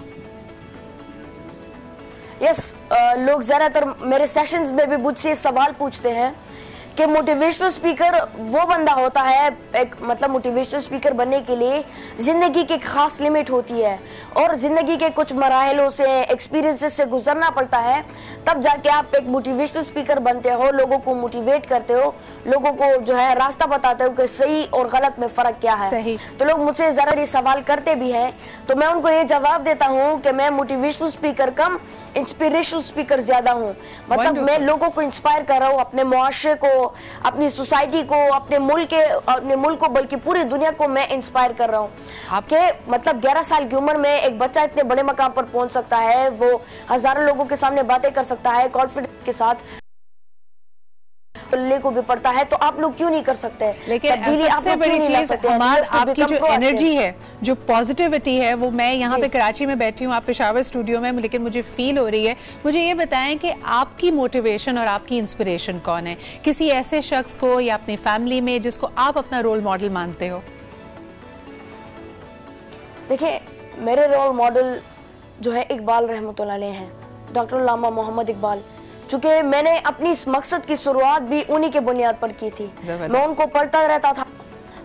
यस, लोग ज़्यादातर मेरे सेशंस में भी मुझसे सवाल पूछते हैं कि मोटिवेशनल स्पीकर वो बंदा होता है, एक मतलब मोटिवेशनल स्पीकर बनने के लिए ज़िंदगी की एक ख़ास लिमिट होती है और ज़िंदगी के कुछ मराहलों से, एक्सपीरियंसेस से गुजरना पड़ता है, तब जाके आप एक मोटिवेशनल स्पीकर बनते हो, लोगों को मोटिवेट करते हो, लोगों को जो है रास्ता बताते हो कि सही और गलत में फ़र्क क्या है। तो लोग मुझसे ज़्यादा ये सवाल करते भी हैं, तो मैं उनको ये जवाब देता हूँ कि मैं मोटिवेशनल स्पीकर कम इंस्पिरेशनल स्पीकर ज़्यादा हूँ। मतलब मैं लोगों को इंस्पायर कर रहा हूँ, अपने मुआशरे को, अपनी सोसाइटी को, अपने मुल्क को, बल्कि पूरी दुनिया को मैं इंस्पायर कर रहा हूँ। आपके मतलब 11 साल की उम्र में एक बच्चा इतने बड़े मकाम पर पहुंच सकता है, वो हजारों लोगों के सामने बातें कर सकता है कॉन्फिडेंस के साथ, को भी पड़ता है, तो आप लोग क्यों नहीं कर सकते? लेकिन सबसे बड़ी चीज आपकी जो एनर्जी है, जो पॉजिटिविटी है, वो मैं यहाँ पे कराची में बैठी हूँ, आप पेशावर स्टूडियो में, लेकिन मुझे फील हो रही है। मुझे ये बताएं कि आपकी मोटिवेशन और आपकी इंस्पिरेशन कौन है? किसी ऐसे शख्स को या अपनी फैमिली में जिसको आप अपना रोल मॉडल मानते हो? देखिए, मेरे रोल मॉडल जो है इकबाल रहमतुल्लाह अलैह हैं, डॉक्टर अल्लामा मोहम्मद इकबाल। चूँकि मैंने अपनी इस मकसद की शुरुआत भी उन्हीं के बुनियाद पर की थी। मैं उनको पढ़ता रहता था,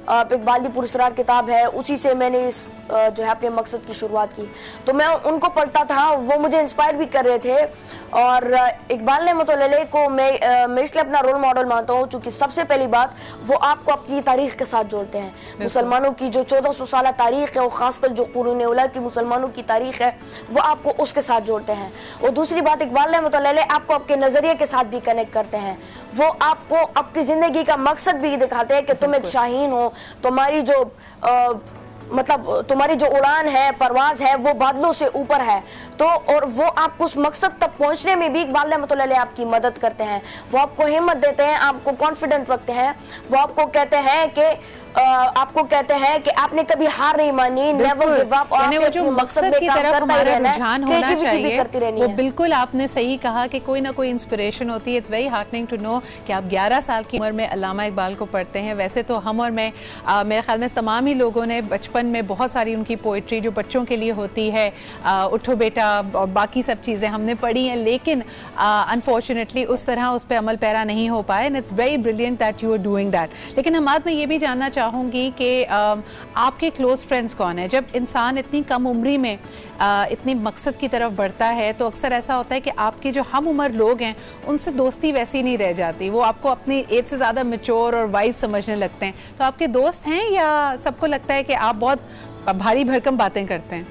इकबाल दी पुरस्कार किताब है, उसी से मैंने इस जो है अपने मकसद की शुरुआत की। तो मैं उनको पढ़ता था, वो मुझे इंस्पायर भी कर रहे थे। और इकबाल रहमतुल्लाह को मैं इसलिए अपना रोल मॉडल मानता हूँ क्योंकि सबसे पहली बात वो आपको अपनी तारीख के साथ जोड़ते हैं। मुसलमानों की जो 1400 साल तारीख है, वो खासकर जो कुरून उला की मुसलमानों की तारीख है, वो आपको उसके साथ जोड़ते हैं। और दूसरी बात, इकबाल रहमतुल्लाह आपको आपके नजरिए के साथ भी कनेक्ट करते हैं। वो आपको आपकी जिंदगी का मकसद भी दिखाते हैं कि तुम एक शाहीन हो, तुम्हारी जो मतलब तुम्हारी जो उड़ान है, परवाज है, वो बादलों से ऊपर है। तो और वो आपको उस मकसद तक पहुंचने में भी इकबाल रहमतुल्लाह आपकी मदद करते हैं। वो आपको हिम्मत देते हैं, आपको कॉन्फिडेंट रखते हैं। वो आपको कहते हैं कि आपने कभी हार नहीं मानी, नेवर गिव अप, और वो जो मकसद की तरफ हमारा रुझान होना चाहिए, वो बिल्कुल आपने सही कहा कि कोई ना कोई इंस्पिरेशन होती है। It's very heartening to know कि आप 11 साल की उम्र में अल्लामा इकबाल को पढ़ते हैं। वैसे तो हम और मैं मेरे ख्याल में तमाम ही लोगों ने बचपन में बहुत सारी उनकी पोइट्री जो बच्चों के लिए होती है, उठो बेटा और बाकी सब चीज़ें हमने पढ़ी हैं, लेकिन अनफॉर्चुनेटली उस तरह उस पर अमल पैरा नहीं हो पाए। And it's very brilliant that you are doing that. लेकिन हमाद मैं ये भी जानना चाहूँगी कि आपके क्लोज फ्रेंड्स कौन है? जब इंसान इतनी कम उम्री में इतनी मकसद की तरफ बढ़ता है तो अक्सर ऐसा होता है कि आपके जो हम उम्र लोग हैं उनसे दोस्ती वैसी नहीं रह जाती, वो आपको अपनी एज से ज़्यादा मैच्योर और वाइज समझने लगते हैं। तो आपके दोस्त हैं या सबको लगता है कि आप बहुत भारी भरकम बातें करते हैं?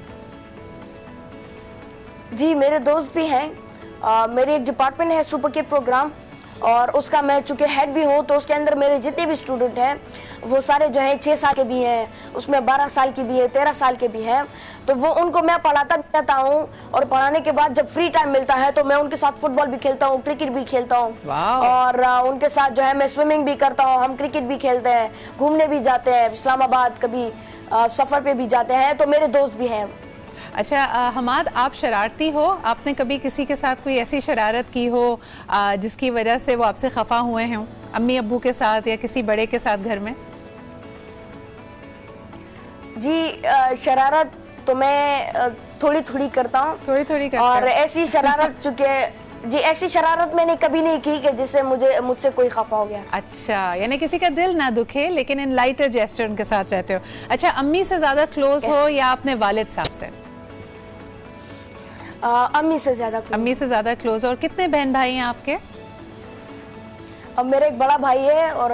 जी, मेरे दोस्त भी हैं। मेरी एक डिपार्टमेंट है सुपर किड प्रोग्राम, और उसका मैं चूँकि हेड भी हूँ, तो उसके अंदर मेरे जितने भी स्टूडेंट हैं वो सारे जो हैं 6 साल के भी हैं, उसमें 12 साल की भी है, 13 साल के भी हैं। तो वो उनको मैं पढ़ाता भी रहता हूँ, और पढ़ाने के बाद जब फ्री टाइम मिलता है तो मैं उनके साथ फुटबॉल भी खेलता हूँ, क्रिकेट भी खेलता हूँ, और उनके साथ जो है मैं स्विमिंग भी करता हूँ, हम क्रिकेट भी खेलते हैं, घूमने भी जाते हैं, इस्लामाबाद कभी सफ़र पे भी जाते हैं। तो मेरे दोस्त भी हैं। अच्छा हमाद, आप शरारती हो? आपने कभी किसी के साथ कोई ऐसी शरारत की हो जिसकी वजह से वो आपसे खफा हुए हों, अम्मी अब्बू के साथ या किसी बड़े के साथ घर में? जी, शरारत तो मैं थोड़ी थोड़ी करता हूँ, थोड़ी और ऐसी शरारत चूँकि जी ऐसी शरारत मैंने कभी नहीं की कि जिससे मुझसे कोई खफा हो गया। अच्छा, यानी किसी का दिल ना दुखे, लेकिन इन लाइटर जेस्चर उनके साथ रहते हो। अच्छा, अम्मी से ज्यादा क्लोज हो या अपने वालिद साहब से? अम्मी से ज्यादा क्लोज। अम्मी से ज्यादा क्लोज। और कितने बहन भाई हैं आपके? अब मेरे एक बड़ा भाई है और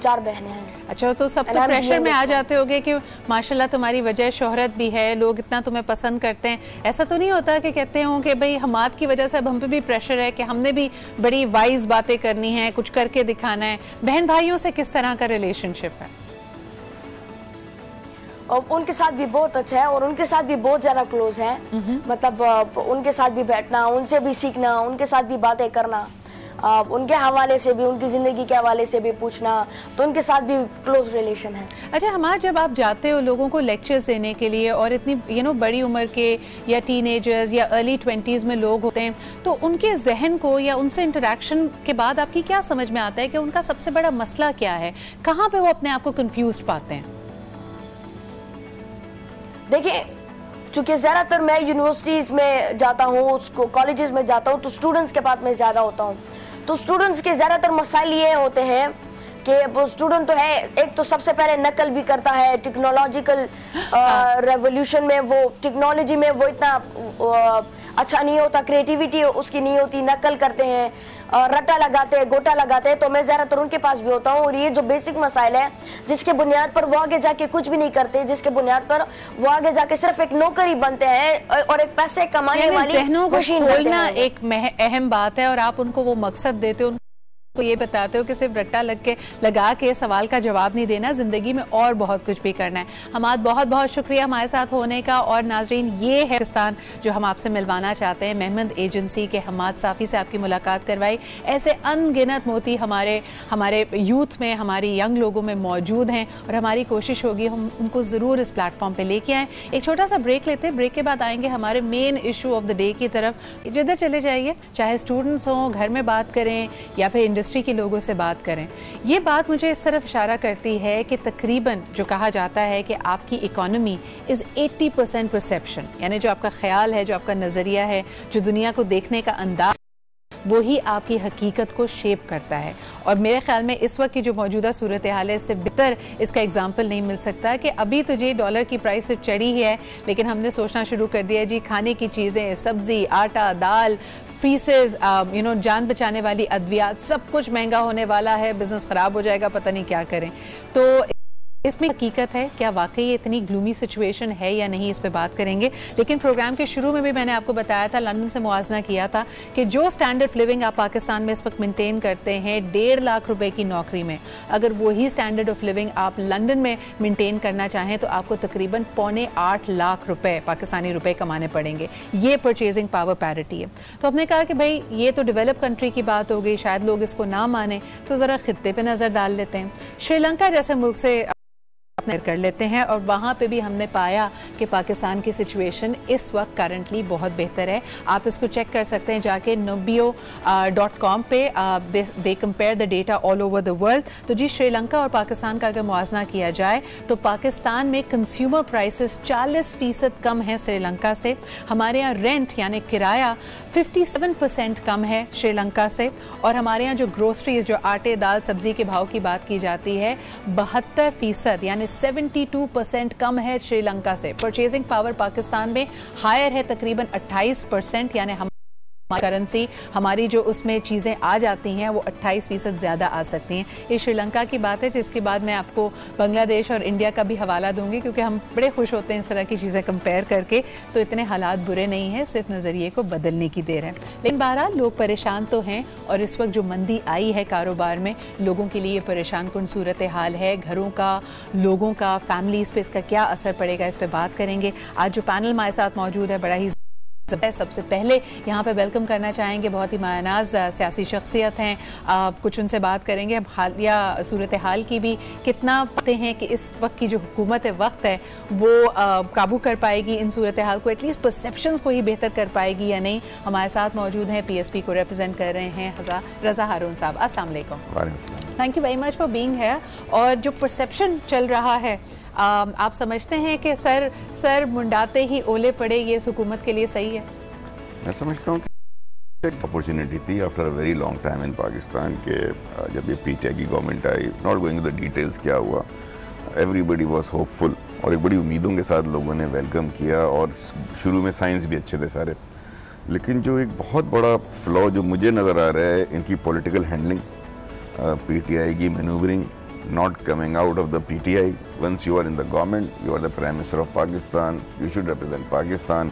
4 बहनें हैं। अच्छा, तो सब तो प्रेशर में आ जाते होंगे कि माशाल्लाह तुम्हारी वजह शोहरत भी है, लोग इतना तुम्हें पसंद करते हैं। ऐसा तो नहीं होता कि कहते हो कि भाई हमाद की वजह से अब हम पे भी प्रेशर है कि हमने भी बड़ी वाइज बातें करनी है, कुछ करके दिखाना है? बहन भाइयों से किस तरह का रिलेशनशिप है? और उनके साथ भी बहुत अच्छा है, और उनके साथ भी बहुत ज़्यादा क्लोज है। मतलब उनके साथ भी बैठना, उनसे भी सीखना, उनके साथ भी बातें करना, उनके हवाले से भी, उनकी ज़िंदगी के हवाले से भी पूछना, तो उनके साथ भी क्लोज रिलेशन है। अच्छा हमारा, जब आप जाते हो लोगों को लेक्चर्स देने के लिए और इतनी बड़ी उम्र के या टीनेजर्स या अर्ली 20s में लोग होते हैं, तो उनके जहन को या उनसे इंटरेक्शन के बाद आपकी क्या समझ में आता है कि उनका सबसे बड़ा मसला क्या है? कहाँ पे वो अपने आप को कंफ्यूज पाते हैं? देखिए, चूँकि ज़्यादातर मैं यूनिवर्सिटीज़ में जाता हूँ, उसको कॉलेजेस में जाता हूँ, तो स्टूडेंट्स के पास मैं ज़्यादा होता हूँ। तो स्टूडेंट्स के ज़्यादातर मसाइल ये होते हैं कि वो स्टूडेंट तो है, एक तो सबसे पहले नकल भी करता है टेक्नोलॉजिकल रेवोल्यूशन में, वो टेक्नोलॉजी में वो इतना अच्छा नहीं होता, क्रिएटिविटी उसकी नहीं होती, नकल करते हैं, रट्टा लगाते हैं, गोटा लगाते हैं। तो मैं ज़्यादातर उनके पास भी होता हूँ, और ये जो बेसिक मसाइल है जिसके बुनियाद पर वो आगे जाके कुछ भी नहीं करते, जिसके बुनियाद पर वो आगे जाके सिर्फ एक नौकरी बनते हैं और एक पैसे कमाने वाली मशीन खोलना एक अहम बात है, और आप उनको वो मकसद देते हो, को ये बताते हो कि सिर्फ रट्टा लगा के सवाल का जवाब नहीं देना, जिंदगी में और बहुत कुछ भी करना है। हमाद, बहुत बहुत शुक्रिया हमारे साथ होने का। और नाजरीन, ये है पाकिस्तान जो हम आपसे मिलवाना चाहते हैं। मेहमद एजेंसी के हमाद साफ़ी से आपकी मुलाकात करवाई। ऐसे अनगिनत मोती हमारे यूथ में, हमारी यंग लोगों में मौजूद हैं, और हमारी कोशिश होगी हम उनको ज़रूर इस प्लेटफॉर्म पर लेके आएँ। एक छोटा सा ब्रेक लेते हैं, ब्रेक के बाद आएंगे हमारे main issue of the day की तरफ। जिधर चले जाइए, चाहे स्टूडेंट्स हों, घर में बात करें या फिर इंडस्ट्री के लोगों से बात करें, ये बात मुझे इस तरफ इशारा करती है कि तकरीबन जो कहा जाता है कि आपकी इकोनॉमी इज़ 80% परसेप्शन, यानी जो आपका ख्याल है, जो आपका नज़रिया है, जो दुनिया को देखने का अंदाज, वही आपकी हकीकत को शेप करता है। और मेरे ख्याल में इस वक्त की जो मौजूदा सूरत हाल है इससे बेहतर इसका एग्जाम्पल नहीं मिल सकता कि अभी तो जी डॉलर की प्राइस सिर्फ चढ़ी ही है, लेकिन हमने सोचना शुरू कर दिया जी खाने की चीज़ें, सब्जी, आटा, दाल, फीसेस, जान बचाने वाली अद्वियात, सब कुछ महंगा होने वाला है, बिजनेस ख़राब हो जाएगा, पता नहीं क्या करें। तो इसमें हकीकत है, क्या वाकई ये इतनी ग्लूमी सिचुएशन है या नहीं, इस पे बात करेंगे। लेकिन प्रोग्राम के शुरू में भी मैंने आपको बताया था, लंदन से मुआजना किया था कि जो स्टैंडर्ड ऑफ लिविंग आप पाकिस्तान में इस वक्त मेंटेन करते हैं 1.5 लाख रुपए की नौकरी में, अगर वही स्टैंडर्ड ऑफ लिविंग आप लंदन में मेंटेन करना चाहें तो आपको तकरीबन 7.25 लाख रुपए पाकिस्तानी रुपए कमाने पड़ेंगे। ये परचेजिंग पावर पैरिटी है। तो हमने कहा कि भाई ये तो डेवलप कंट्री की बात हो गई, शायद लोग इसको ना माने, तो ज़रा खित्ते पे नज़र डाल लेते हैं। श्रीलंका जैसे मुल्क से कर लेते हैं और वहाँ पे भी हमने पाया कि पाकिस्तान की सिचुएशन इस वक्त करंटली बहुत बेहतर है। आप इसको चेक कर सकते हैं जाके nubio.com पे, they compare the data all over the world. तो जी श्रीलंका और पाकिस्तान का अगर मुआवजा किया जाए तो पाकिस्तान में कंज्यूमर प्राइसेस 40% कम है श्रीलंका से। हमारे यहाँ रेंट यानी किराया 57% कम है श्रीलंका से। और हमारे यहाँ जो ग्रोसरीज, जो आटे, दाल, सब्जी के भाव की बात की जाती है 72% यानी 72% कम है श्रीलंका से। परचेजिंग पावर पाकिस्तान में हायर है तकरीबन 28%, यानी हम करेंसी हमारी जो उसमें चीज़ें आ जाती हैं वो 28% ज़्यादा आ सकती हैं। ये श्रीलंका की बात है, जिसके बाद मैं आपको बांग्लादेश और इंडिया का भी हवाला दूंगी, क्योंकि हम बड़े खुश होते हैं इस तरह की चीज़ें कंपेयर करके। तो इतने हालात बुरे नहीं हैं, सिर्फ नज़रिए को बदलने की देर है। लेकिन बहरहाल लोग परेशान तो हैं, और इस वक्त जो मंदी आई है कारोबार में, लोगों के लिए परेशान कुन सूरत हाल है। घरों का, लोगों का, फैमिलीज़ पे इसका क्या असर पड़ेगा, इस पर बात करेंगे। आज जो पैनल हमारे साथ मौजूद है बड़ा ही सबसे पहले यहाँ पे वेलकम करना चाहेंगे, बहुत ही मायनाज सियासी शख्सियत हैं, कुछ उनसे बात करेंगे। हम हालिया सूरत हाल की भी कितना पाते हैं कि इस वक्त की जो हुकूमत वक्त है वो काबू कर पाएगी इन सूरत हाल को, एटलीस्ट परसेप्शंस को ही बेहतर कर पाएगी या नहीं। हमारे साथ मौजूद हैं, PSP को रिप्रेजेंट कर रहे हैं रज़ा हारून साहब। अस्सलाम वालेकुम, thank you very much for being here. और जो परसेप्शन चल रहा है, आप समझते हैं कि सर मुंडाते ही ओले पड़े ये इस हुकूमत के लिए सही है? मैं समझता हूँ कि एक अपॉर्चुनिटी थी after a very long time in Pakistan के, जब ये PTI की गवर्नमेंट आई, not going to the details क्या हुआ, एवरीबडी वाज होपफुल और एक बड़ी उम्मीदों के साथ लोगों ने वेलकम किया। और शुरू में साइंस भी अच्छे थे सारे, लेकिन जो एक बहुत बड़ा फ्लॉ जो मुझे नज़र आ रहा है, इनकी पॉलिटिकल हैंडलिंग, PTI की manoeuvring, not coming out of the PTI. Once you are in the government, you are the Prime Minister of Pakistan, you should represent Pakistan.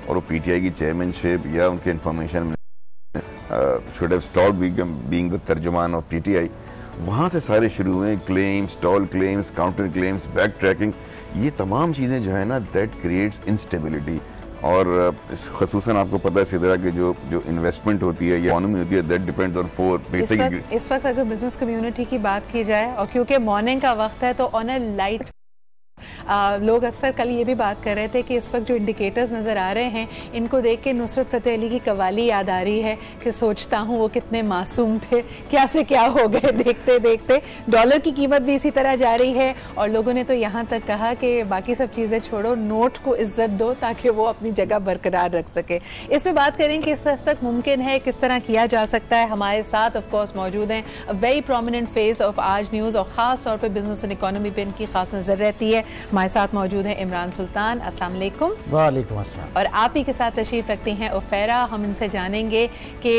और वो PTI की chairmanship या उनके information should have stopped being the तर्जुमान of PTI. वहाँ से सारे शुरू हुए claims, stall claims, counter claims, backtracking, ये तमाम चीज़ें जो है ना, that creates instability. और ख़ुसूसन आपको पता है सिदरा के जो इन्वेस्टमेंट होती है, ये इकोनॉमी होती है, दैट डिपेंड्स ऑन 4 बेसिक। इस वक्त अगर बिजनेस कम्युनिटी की बात की जाए, और क्योंकि मॉर्निंग का वक्त है, तो ऑन अ लाइट लोग अक्सर कल ये भी बात कर रहे थे कि इस वक्त जो इंडिकेटर्स नज़र आ रहे हैं, इनको देख के नुसरत फ़तेह अली की कवाली याद आ रही है कि सोचता हूँ वो कितने मासूम थे, क्या से क्या हो गए देखते देखते। डॉलर की कीमत भी इसी तरह जा रही है, और लोगों ने तो यहाँ तक कहा कि बाकी सब चीज़ें छोड़ो, नोट को इज्जत दो ताकि वो अपनी जगह बरकरार रख सके। इस पर बात करें कि इस हद तक मुमकिन है, किस तरह किया जा सकता है। हमारे साथ ऑफकोर्स मौजूद हैं a very prominent face of आज न्यूज़, और ख़ास तौर पर बिजनेस एंड इकोनॉमी पर इनकी खास नज़र रहती है। हमारे साथ मौजूद हैं इमरान सुल्तान, अस्सलाम वालेकुम। वालेकुम अस्सलाम। और आप ही के साथ तशरीफ रखती हैं उफेरा। हम इनसे जानेंगे कि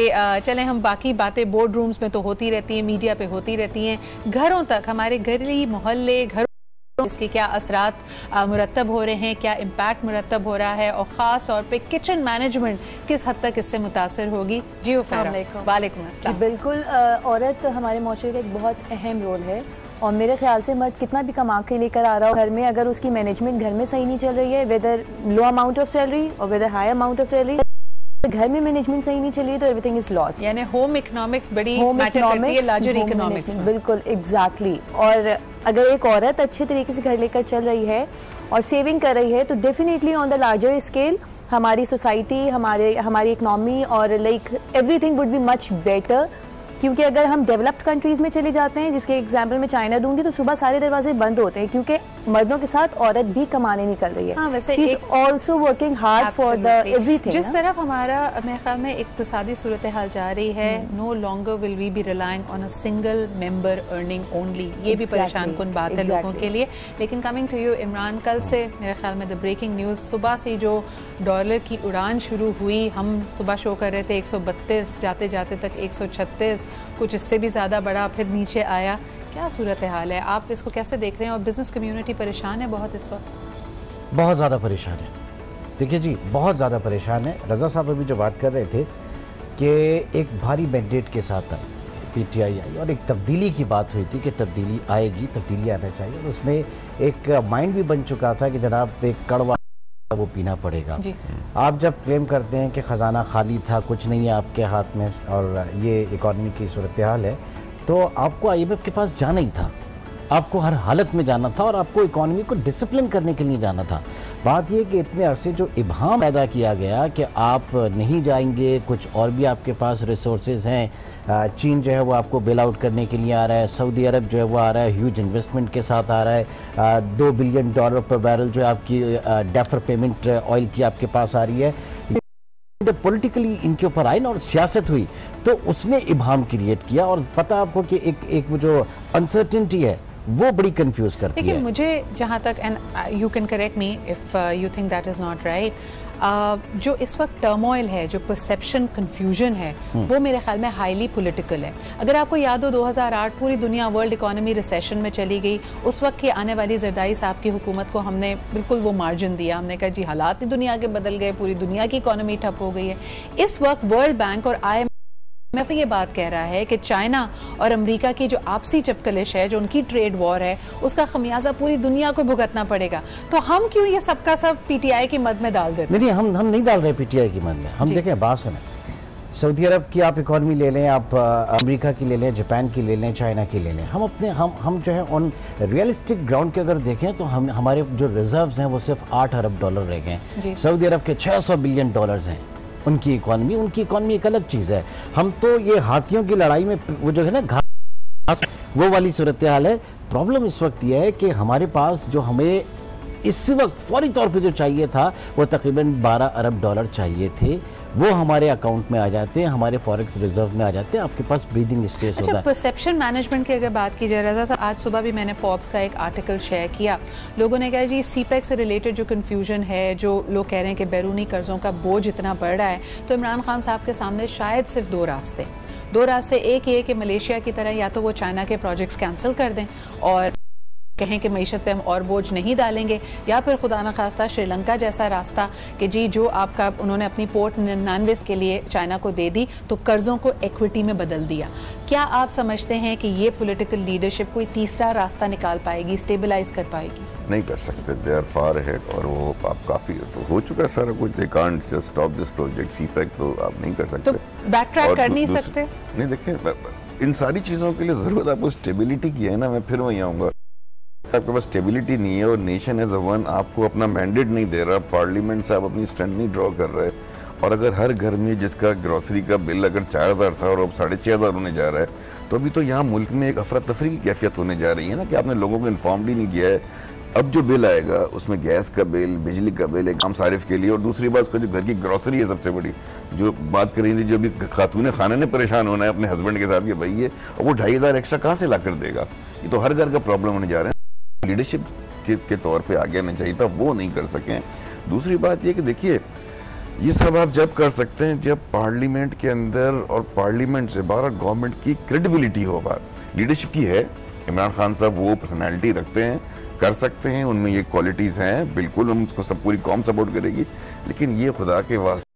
चलें, हम बाकी बातें बोर्ड रूम्स में तो होती रहती हैं, मीडिया पे होती रहती हैं, घरों तक, हमारे गली मोहल्ले घरों इसके क्या असरात मुरतब हो रहे हैं, क्या इम्पैक्ट मुरतब हो रहा है, और ख़ास तौर पे किचन मैनेजमेंट किस हद तक इससे मुतासर होगी। जी उफेरा। वालेकुम अस्सलाम। बिल्कुल, औरत हमारे माशरे का एक बहुत अहम रोल है, और मेरे ख्याल से मर्द कितना भी कमा के लेकर आ रहा हो घर में, अगर उसकी मैनेजमेंट घर में सही नहीं चल रही है, whether low amount of salary और whether high amount of salary, घर में मैनेजमेंट सही नहीं चली तो एवरीथिंग इज लॉस्ट। यानी होम इकोनॉमिक्स बड़ी मैटर करती है लार्जर इकोनॉमिक्स में। बिल्कुल, एग्जैक्टली। और अगर एक औरत अच्छे तरीके से घर लेकर चल रही है और सेविंग कर रही है, तो definitely on the larger scale हमारी सोसाइटी, हमारी इकोनॉमी और like everything would be much better क्योंकि अगर हम डेवलप्ड कंट्रीज में चले जाते हैं, जिसके एग्जाम्पल में चाइना दूंगी, तो सुबह सारे दरवाजे बंद होते हैं क्योंकि मर्दों के साथ औरत भी कमाने निकल रही है। हाँ, वैसे she is also working hard for the everything. जिस तरफ हमारा मेरे ख्याल में इक्तिसादी सूरत हाल जा रही है, no longer will we be relying on a single member earning only, ये भी परेशान कुन बात है लोगों के लिए। लेकिन कमिंग टू यू इमरान, कल से मेरे ख्याल में द ब्रेकिंग न्यूज़, सुबह से जो डॉलर की उड़ान शुरू हुई, हम सुबह शो कर रहे थे 132, जाते जाते तक 136, कुछ इससे भी ज़्यादा बड़ा, फिर नीचे आया। क्या सूरत हाल है, आप इसको कैसे देख रहे हैं? और बिजनेस कम्युनिटी परेशान है बहुत इस वक्त? बहुत ज़्यादा परेशान है। देखिए जी, बहुत ज़्यादा परेशान है। रज़ा साहब अभी जो बात कर रहे थे कि एक भारी मैंडेट के साथ PTI आई और एक तब्दीली की बात हुई थी कि तब्दीली आएगी, तब्दीली आना चाहिए, और उसमें एक माइंड भी बन चुका था कि जनाब एक कड़वा वो पीना पड़ेगा। आप जब क्लेम करते हैं कि ख़जाना खाली था, कुछ नहीं है आपके हाथ में, और ये इकॉनमी की सूरत हाल है, तो आपको IMF के पास जाना ही था, आपको हर हालत में जाना था और आपको इकॉनमी को डिसिप्लिन करने के लिए जाना था। बात यह कि इतने अरसे जो इबहाम पैदा किया गया कि आप नहीं जाएंगे, कुछ और भी आपके पास रिसोर्सेज हैं, चीन जो है वो आपको बेल आउट करने के लिए आ रहा है, सऊदी अरब जो है वो आ रहा है ह्यूज इन्वेस्टमेंट के साथ आ रहा है, $2 बिलियन पर बैरल जो आपकी डेफर पेमेंट ऑयल की आपके पास आ रही है। पॉलिटिकली इनके ऊपर आई ना और सियासत हुई तो उसने इबहाम क्रिएट किया, और पता आपको कि एक वो जो अनसर्टेनिटी है वो बड़ी कंफ्यूज करती है। लेकिन मुझे जहाँ तक, and you can correct me if you think that is not right, जो इस वक्त टर्मोइल है, जो परसेप्शन कंफ्यूजन है, वो मेरे ख्याल में हाईली पॉलिटिकल है। अगर आपको याद हो 2008 पूरी दुनिया वर्ल्ड इकोनॉमी रिसेशन में चली गई, उस वक्त की आने वाली जरदारी साहब की हुकूमत को हमने बिल्कुल वो मार्जिन दिया, हमने कहा जी हालात ही दुनिया के बदल गए, पूरी दुनिया की इकोनॉमी ठप हो गई है। इस वक्त वर्ल्ड बैंक और IMF ये बात कह रहा है कि चाइना और अमेरिका की जो आपसी चपकलिश है, जो उनकी ट्रेड वॉर है, उसका खमियाजा पूरी दुनिया को भुगतना पड़ेगा। तो हम क्यों ये सबका सब PTI की मद में डाल देते? नहीं, हम नहीं डाल रहे PTI की मद में। हम देखें, बात सुने, सऊदी अरब की आप इकॉनमी ले लें, आप अमेरिका की ले लें, जापान की ले लें, चाइना की ले लें, हम अपने हम जो है ऑन रियलिस्टिक ग्राउंड के अगर देखें तो हमारे जो रिजर्व्स हैं वो सिर्फ $8 अरब रह गए हैं। सऊदी अरब के $600 बिलियन हैं उनकी इकॉनमी एक अलग चीज़ है। हम तो ये हाथियों की लड़ाई में वो जो है ना घास, वो वाली सूरत हाल है। प्रॉब्लम इस वक्त यह है कि हमारे पास जो हमें इस वक्त फौरी तौर पे जो चाहिए था वो तकरीबन $12 अरब चाहिए थे, वो हमारे अकाउंट में आ जाते हैं, हमारे फॉरेक्स रिजर्व में आ जाते हैं, आपके पास ब्रीदिंग स्पेस होता है। परसेप्शन मैनेजमेंट की अगर बात की जाए, रज़ा साहब, आज सुबह भी मैंने फोर्ब्स का एक आर्टिकल शेयर किया, लोगों ने कहा जी CPEC से रिलेटेड जो कन्फ्यूजन है, जो लोग कह रहे हैं कि बैरूनी कर्जों का बोझ इतना बढ़ रहा है, तो इमरान खान साहब के सामने शायद सिर्फ दो रास्ते, एक ये कि मलेशिया की तरह या तो वो चाइना के प्रोजेक्ट्स कैंसिल कर दें और कहें कि मईशत पे हम और बोझ नहीं डालेंगे, या फिर खुदा न खास्ता श्रीलंका जैसा रास्ता कि जी जो आपका उन्होंने अपनी पोर्ट 99 के लिए चाइना को दे दी तो कर्जों को इक्विटी में बदल दिया। क्या आप समझते हैं कि ये पॉलिटिकल लीडरशिप कोई तीसरा रास्ता निकाल पाएगी, स्टेबलाइज कर पाएगी? नहीं कर सकते, दे आर फार अहेड, और वो आप काफी तो हो चुका है सारा कुछ। They can't just stop this project CPEC, तो आप नहीं कर सकते, तो बैक ट्रैक कर नहीं सकते। नहीं, देखिए इन सारी चीजों के लिए जरूरत आपको स्टेबिलिटी की है ना। मैं फिर वहीं आऊंगा, आपके पास स्टेबिलिटी नहीं है और नेशन एज अ वन आपको अपना मैंडेट नहीं दे रहा, पार्लियामेंट से आप अपनी स्ट्रेंथ नहीं ड्रॉ कर रहे, और अगर हर घर में जिसका ग्रोसरी का बिल अगर 4000 था और अब 6500 होने जा रहा है, तो अभी तो यहाँ मुल्क में एक अफरा तफरी की कैफियत होने जा रही है ना कि आपने लोगों को इन्फॉर्म ही नहीं किया है। अब जो बिल आएगा उसमें गैस का बिल, बिजली का बिल एक आम सारिफ के लिए, और दूसरी बात उसका जो घर की ग्रोसरी है सबसे बड़ी जो बात कर रही थी, जो अभी खातून खाने ने परेशान होना है अपने हस्बैंड के साथ कि भाई ये, और वो 2500 एक्स्ट्रा कहाँ से ला कर देगा? ये तो हर घर का प्रॉब्लम होने जा रहा है। लीडरशिप के तौर पे आगे आना चाहिए था, वो नहीं कर सके। दूसरी बात ये कि देखिए, ये सब आप जब कर सकते हैं जब पार्लियामेंट के अंदर और पार्लियामेंट से बाहर गवर्नमेंट की क्रेडिबिलिटी हो। बात लीडरशिप की है, इमरान खान साहब वो पर्सनैलिटी रखते हैं, कर सकते हैं, उनमें ये क्वालिटीज हैं, बिल्कुल हम उसको सब पूरी कौम सपोर्ट करेगी। लेकिन ये खुदा के वास्ते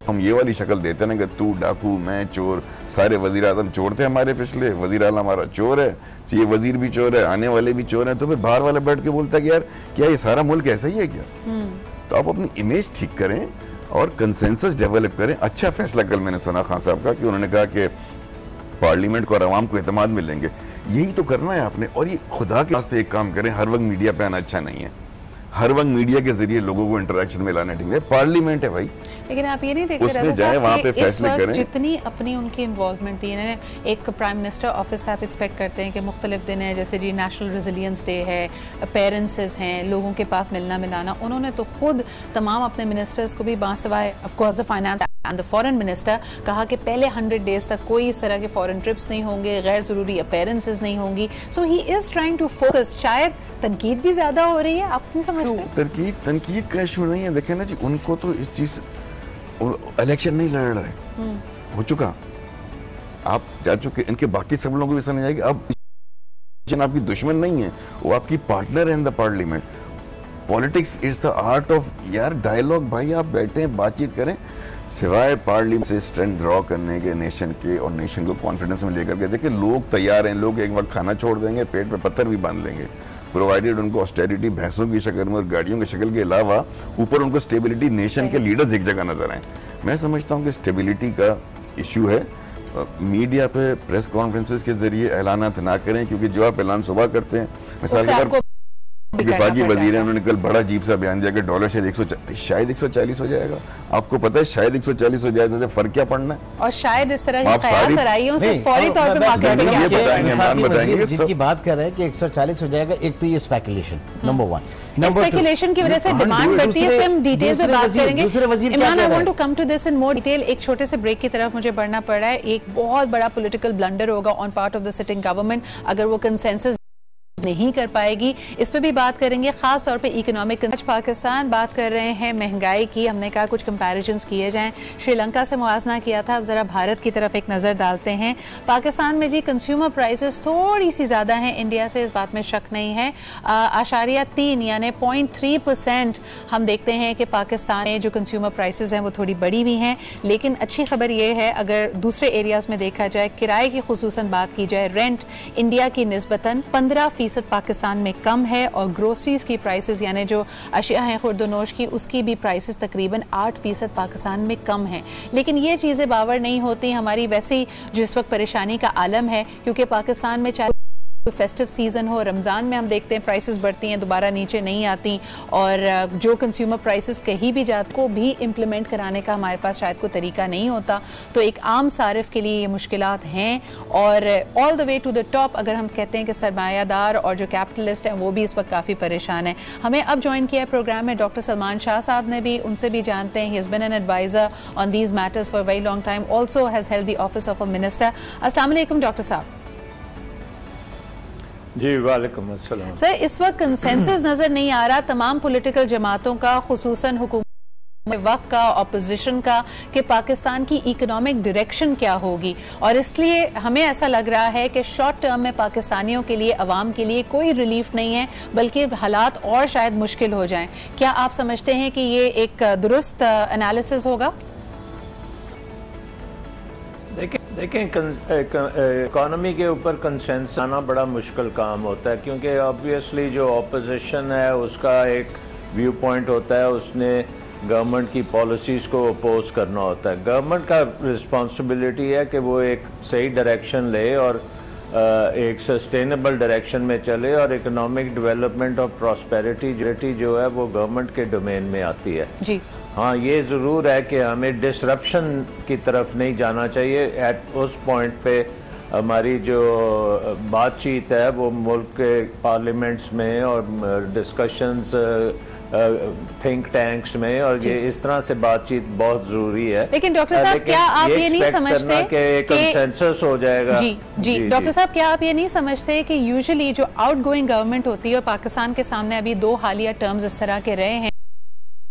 हम ये वाली शक्ल देते ना कि तू डाकू मैं चोर, सारे वजीर आजम चोर थे हमारे, पिछले वजीर आला हमारा चोर है, ये वजीर भी चोर है, आने वाले भी चोर हैं, तो फिर बाहर वाला बैठ के बोलता है कि यार क्या ये सारा मुल्क ऐसा ही है क्या? तो आप अपनी इमेज ठीक करें और कंसेंसस डेवलप करें। अच्छा फैसला कल मैंने सुना खान साहब का कि उन्होंने कहा कि पार्लियामेंट को और अवाम को एतमाद मिलेंगे। यही तो करना है आपने, और ये खुदा के वास्ते एक काम करें, हर वक्त मीडिया पे आना अच्छा नहीं है। हर वक्त मीडिया के जरिए लोगों को इंटरेक्शन में लाना ठीक है, पार्लियामेंट है भाई। लेकिन आप ये नहीं देख रहे जाए वहाँ पे फैसले करें। जितनी अपनी उनकी इन्वॉल्वमेंट थी ना, एक प्राइम मिनिस्टर ऑफिस आप एक्सपेक्ट करते हैं कि मुख्तलिफ दिन है, जैसे जी नेशनल रेजिलियंस डे है, पेरेंट्स हैं, लोगों के पास मिलना मिलाना, उन्होंने तो खुद तमाम अपने मिनिस्टर्स को भी बासवाए of course the finance and the foreign minister कहा कि पहले 100 डेज तक कोई इस तरह के फॉरेन ट्रिप्स नहीं होंगे, गैर ज़रूरी अपीयरेंसेस नहीं होंगी। So he is trying to focus. शायद तनकीद भी ज़्यादा हो रही है, आप नहीं समझते? तनकीद का इशू नहीं है, देखें ना जी, उनको तो इस चीज़ इलेक्शन नहीं लड़ रहे, हो चुका, आप जा चुके, इनके बाकी सब लोगों को भी समझ आएगी। अब आपकी दुश्मन नहीं है, वो आपकी पार्टनर है in the parliament. Politics is the art of यार डायलॉग। भाई आप बैठे हैं, बातचीत करें, सिवाय पार्लियामेंट से स्ट्रेंथ ड्रॉ करने के नेशन के, और नेशन को कॉन्फिडेंस में लेकर के देखिए लोग तैयार हैं, लोग एक वक्त खाना छोड़ देंगे, पेट पे पत्थर भी बांध लेंगे, प्रोवाइडेड उनको ऑस्टेरिटी भैंसों की शक्ल में और गाड़ियों की शक्ल के अलावा ऊपर उनको स्टेबिलिटी, नेशन के लीडर्स एक जगह नजर आए। मैं समझता हूँ कि स्टेबिलिटी का इशू है। मीडिया पे प्रेस कॉन्फ्रेंसेस के जरिए ऐलानात ना करें, क्योंकि जो आप ऐलान सुबह करते हैं, मिसाल के तौर विफाकी वजीर है, उन्होंने कल बड़ा अजीब सा बयान दिया कि डॉलर शायद 140 हो जाएगा। आपको पता है शायद 140 हो जाएगा, तो फर्क क्या पड़ना है? और शायद इस तरह की कयासराइयों से फौरी तौर पे बताएंगे जिनकी बात कर रहे हैं कि 140 हो जाएगा। एक तो ये स्पेकुलेशन नंबर 1, स्पेकुलेशन की वजह से डिमांड बढ़ती है, इस पे हम डिटेल से बात करेंगे। Imran, I want to come to this in more detail. एक छोटे से ब्रेक की तरफ मुझे बढ़ना पड़ रहा है। एक बहुत बड़ा पॉलिटिकल ब्लंडर होगा on part of the sitting government अगर वो कंसेंसस नहीं कर पाएगी, इस पे भी बात करेंगे, खास तौर पे इकोनॉमिक। आज पाकिस्तान बात कर रहे हैं महंगाई की, हमने कहा कुछ कंपैरिजन्स किए जाएं, श्रीलंका से मुआवजा किया था, अब जरा भारत की तरफ एक नज़र डालते हैं। पाकिस्तान में जी कंज्यूमर प्राइसेस थोड़ी सी ज़्यादा हैं इंडिया से, इस बात में शक नहीं है। 3 यानी 0.3% हम देखते हैं कि पाकिस्तान में जो कंज्यूमर प्राइसेस हैं वो थोड़ी बढ़ी हुई हैं। लेकिन अच्छी खबर ये है, अगर दूसरे एरियाज़ में देखा जाए, किराए की खुसूसन बात की जाए, रेंट इंडिया की निस्बतन 15% पाकिस्तान में कम है, और ग्रोसरीज की प्राइसेस यानी जो अशिया हैं खुर्दनोश की, उसकी भी प्राइसेस तकरीबन 8% पाकिस्तान में कम है। लेकिन ये चीज़ें बावर नहीं होती हमारी वैसी जो इस वक्त परेशानी का आलम है, क्योंकि पाकिस्तान में चाहे फेस्टिव सीजन हो, रमज़ान में हम देखते हैं प्राइसेस बढ़ती हैं, दोबारा नीचे नहीं आती, और जो कंज्यूमर प्राइसेस कहीं भी जाते को भी इम्प्लीमेंट कराने का हमारे पास शायद कोई तरीका नहीं होता। तो एक आम सारिफ के लिए ये मुश्किलात हैं, और all the way to the top अगर हम कहते हैं कि सरमायादार और जो कैपिटलिस्ट हैं वो भी इस वक्त काफ़ी परेशान हैं। हमें अब ज्वाइन किया है प्रोग्राम में डॉक्टर सलमान शाह साहब ने भी, उनसे भी जानते हैं। He has been an adviser on these matters for very long time, also has held the office of a minister. अस्सलाम वालेकुम डॉक्टर साहब। जी वालेकुम अस्सलाम। सर, इस वक्त कंसेंसस नजर नहीं आ रहा तमाम पॉलिटिकल जमातों का, खुसूसन हुकूमत वक्त का, ऑपोजिशन का, कि पाकिस्तान की इकोनॉमिक डायरेक्शन क्या होगी, और इसलिए हमें ऐसा लग रहा है कि शॉर्ट टर्म में पाकिस्तानियों के लिए, अवाम के लिए कोई रिलीफ नहीं है, बल्कि हालात और शायद मुश्किल हो जाएं। क्या आप समझते हैं कि ये एक दुरुस्त एनालिसिस होगा? देखें इकोनॉमी के ऊपर कंसेंसस आना बड़ा मुश्किल काम होता है, क्योंकि ऑब्वियसली जो ऑपोजिशन है उसका एक व्यू पॉइंट होता है, उसने गवर्नमेंट की पॉलिसीज़ को अपोज करना होता है। गवर्नमेंट का रिस्पॉन्सिबिलिटी है कि वो एक सही डायरेक्शन ले और एक सस्टेनेबल डायरेक्शन में चले, और इकोनॉमिक डेवलपमेंट और प्रॉस्पेरिटी जो है वो गवर्नमेंट के डोमेन में आती है जी। हाँ, ये ज़रूर है कि हमें डिसरप्शन की तरफ नहीं जाना चाहिए। एट उस पॉइंट पे हमारी जो बातचीत है वो मुल्क के पार्लियामेंट्स में और डिस्कशंस थिंक टैंक्स में, और ये इस तरह से बातचीत बहुत जरूरी है। लेकिन डॉक्टर साहब क्या आप ये नहीं समझते कि कंसेंसस हो जाएगा? जी डॉक्टर साहब, क्या आप ये नहीं समझते कि यूजुअली जो आउटगोइंग गवर्नमेंट होती है, और पाकिस्तान के सामने अभी 2 हालिया टर्म्स इस तरह के रहे हैं,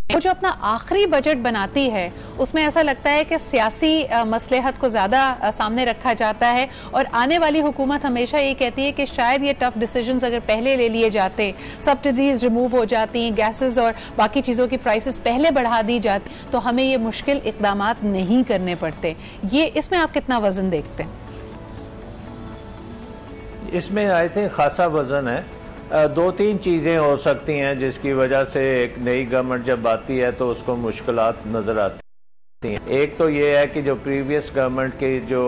वो जो अपना आखिरी बजट बनाती है उसमें ऐसा लगता है कि सियासी मसलहत को ज़्यादा सामने रखा जाता है, और आने वाली हुकूमत हमेशा ये कहती है कि शायद ये टफ डिसीजंस अगर पहले ले लिए जाते, सब्सिडीज रिमूव हो जाती, गैसेस और बाकी चीज़ों की प्राइसेस पहले बढ़ा दी जाती, तो हमें ये मुश्किल इक़दामात नहीं करने पड़ते। ये इसमें आप कितना वजन देखते हैं? इसमें आई थिंक खासा वजन है। 2-3 चीज़ें हो सकती हैं जिसकी वजह से एक नई गवर्नमेंट जब आती है तो उसको मुश्किलात नज़र आती हैं। एक तो ये है कि जो प्रीवियस गवर्नमेंट के जो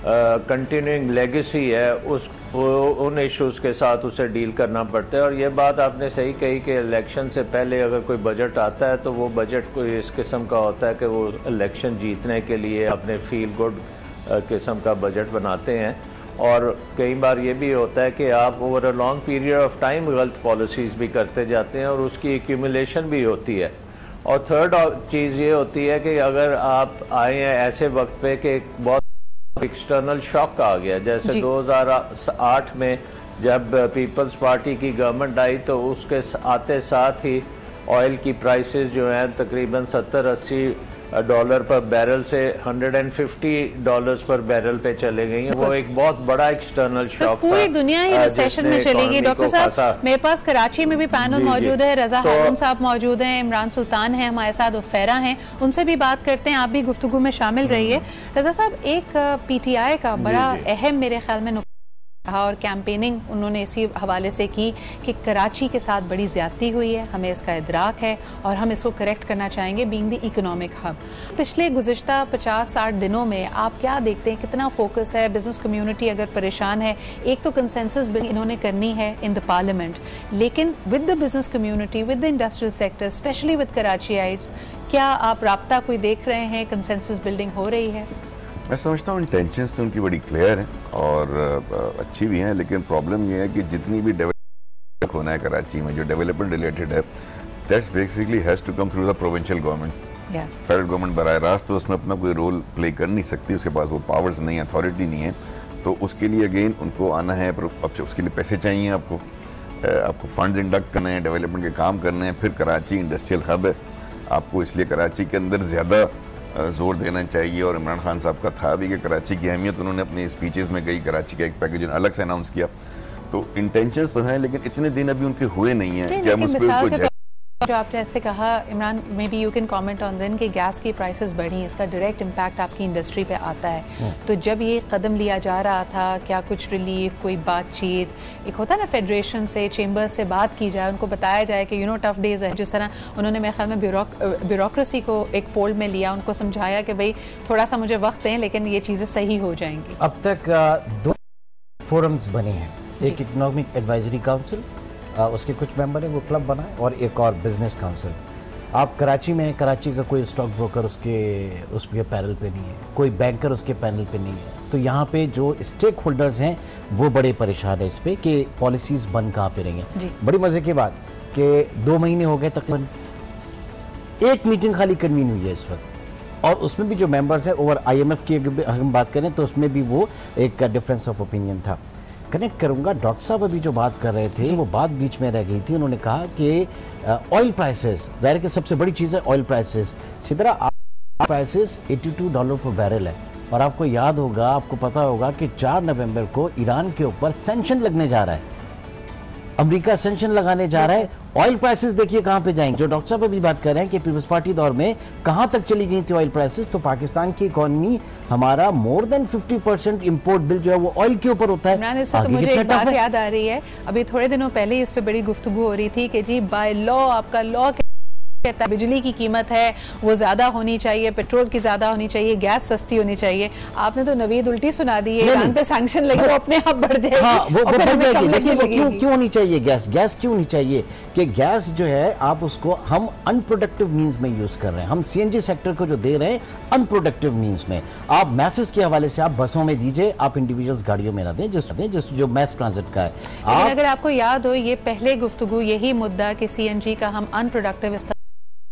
कंटिन्यूइंग लेगेसी है उन इश्यूज़ के साथ उसे डील करना पड़ता है। और ये बात आपने सही कही कि इलेक्शन से पहले अगर कोई बजट आता है तो वो बजट कोई इस किस्म का होता है कि वो इलेक्शन जीतने के लिए अपने फील गुड किस्म का बजट बनाते हैं। और कई बार ये भी होता है कि आप over a long period of time गलत पॉलिसीज़ भी करते जाते हैं और उसकी एक्यूमुलेशन भी होती है। और थर्ड चीज़ ये होती है कि अगर आप आए हैं ऐसे वक्त पे कि बहुत एक्सटर्नल शॉक आ गया, जैसे 2008 में जब पीपल्स पार्टी की गवर्नमेंट आई तो उसके आते साथ ही ऑयल की प्राइसेस जो हैं तकरीबन $70-80 पर बैरल से $150 पर बैरल पे चले गई हैं। वो एक बहुत बड़ा एक्सटर्नल शॉक पूरी दुनिया ही रिसेशन में चलेगी। डॉक्टर साहब मेरे पास कराची में भी पैनल मौजूद है, रजा हारून साहब मौजूद हैं, इमरान सुल्तान हैं हमारे साथ, उफेरा हैं, उनसे भी बात करते हैं। आप भी गुफ्तगू में शामिल रहिए। रजा साहब, एक PTI का बड़ा अहम मेरे ख्याल में और कैंपेनिंग उन्होंने इसी हवाले से की कि कराची के साथ बड़ी ज़्यादती हुई है, हमें इसका इदराक है और हम इसको करेक्ट करना चाहेंगे बीइंग द इकोनॉमिक हब। पिछले गुज़िश्ता 50-60 दिनों में आप क्या देखते हैं, कितना फोकस है? बिजनेस कम्युनिटी अगर परेशान है, एक तो कंसेंसस बिल इन्होंने करनी है इन द पार्लियामेंट, लेकिन with the business community, with the industrial sector, specially with Karachiites, क्या आप राब्ता कोई देख रहे हैं? कंसेंसस बिल्डिंग हो रही है? मैं समझता हूँ इंटेंशंस तो उनकी बड़ी क्लियर हैं और अच्छी भी हैं, लेकिन प्रॉब्लम ये है कि जितनी भी डेवलपमेंट होना है कराची में, जो डेवलपमेंट रिलेटेड है, that's basically has to come through the provincial government. Federal government बराह रास्त तो उसमें अपना कोई रोल प्ले कर नहीं सकती, उसके पास वो पावर्स नहीं है, अथॉरिटी नहीं है। तो उसके लिए अगेन उनको आना है, अब उसके लिए पैसे चाहिए, आपको फंड्स इंडक्ट करने हैं, डेवलपमेंट के काम करने हैं। फिर कराची इंडस्ट्रियल हब है, आपको इसलिए कराची के अंदर ज़्यादा जोर देना चाहिए। और इमरान खान साहब का था भी कि कराची की अहमियत उन्होंने अपनी स्पीचेस में कही, कराची का एक पैकेज अलग से अनाउंस किया। तो इंटेंशंस तो हैं, लेकिन इतने दिन अभी उनके हुए नहीं हैं कि हम उस पर जो आपने ऐसे कहा, Imran, maybe you can comment on then कि गैस की प्राइसेस बढ़ी, इसका डायरेक्ट इम्पैक्ट आपकी इंडस्ट्री पे आता है। तो जब ये कदम लिया जा रहा था, क्या कुछ रिलीफ, कोई बातचीत, एक होता है ना फेडरेशन से, चेंबर्स से बात की जाए, उनको बताया जाए कि टफ डेज है, जिस तरह उन्होंने मेरे ख्याल में ब्यूरोक्रेसी को एक फोल्ड में लिया, उनको समझाया कि भाई थोड़ा सा मुझे वक्त दें लेकिन ये चीज़ें सही हो जाएंगी। अब तक 2 फोरम्स बने हैं, एक इकोनॉमिक एडवाइजरी काउंसिल, उसके कुछ मेंबर हैं, वो क्लब बना है, और एक और बिजनेस काउंसिल। आप कराची में, कराची का कोई स्टॉक ब्रोकर उसके पैनल पे नहीं है, कोई बैंकर उसके पैनल पे नहीं है। तो यहाँ पे जो स्टेक होल्डर्स हैं वो बड़े परेशान है इस पे कि पॉलिसीज बन कहाँ पे रहेंगे। बड़ी मजे की बात कि 2 महीने हो गए तकरीबन, एक मीटिंग खाली कन्वीन हुई है इस वक्त, और उसमें भी जो मेंबर्स हैं ओवर IMF की अगर हम बात करें तो उसमें भी वो एक डिफरेंस ऑफ ओपिनियन था। कनेक्ट करूंगा, डॉक्टर साहब अभी जो बात कर रहे थे वो बात बीच में रह गई थी। उन्होंने कहा कि ऑयल प्राइसेस, जाहिर कि सबसे बड़ी चीज़ है ऑयल प्राइसेस। सीधा प्राइसेस $82 पर बैरल है, और आपको याद होगा, आपको पता होगा कि 4 नवंबर को ईरान के ऊपर सेंक्शन लगने जा रहा है, अमेरिका सेंक्शन लगाने जा रहा है। ऑयल प्राइसेस देखिए कहां पे जाएंगे। जो डॉक्टर साहब अभी बात कर रहे हैं कि पीपल्स पार्टी दौर में कहां तक चली गई थी ऑयल प्राइसेस, तो पाकिस्तान की इकोनॉमी, हमारा मोर देन 50% इंपोर्ट बिल जो है वो ऑयल के ऊपर होता है। इससे तो मुझे एक बात याद आ रही है, अभी थोड़े दिनों पहले इस पे बड़ी गुफ्तगू हो रही थी कि जी बाय लॉ, आपका लॉ कहता है बिजली की कीमत है वो ज्यादा होनी चाहिए, पेट्रोल की ज्यादा होनी चाहिए, गैस सस्ती होनी चाहिए। आपने तो नवीद उल्टी सुना दी है, ईरान पे सैंक्शन लगे, वो अपने आप बढ़ जाएगी। हाँ, वो बढ़ जाएगी। देखिए वो क्यों होनी चाहिए गैस क्यों होनी चाहिए कि गैस जो है आप उसको हम अनप्रोडक्टिव मींस में यूज कर रहे हैं। हम CNG सेक्टर को जो दे रहे हैं अनप्रोडक्टिव मींस में। आप मैसेज के हवाले से आप बसों में दीजिए, आप इंडिविजुअल्स गाड़ियों में ना दें, जिस जो मैस ट्रांजिट का है। लेकिन अगर आपको याद हो, ये पहले गुफ्तगू यही मुद्दा कि CNG का हम unproductive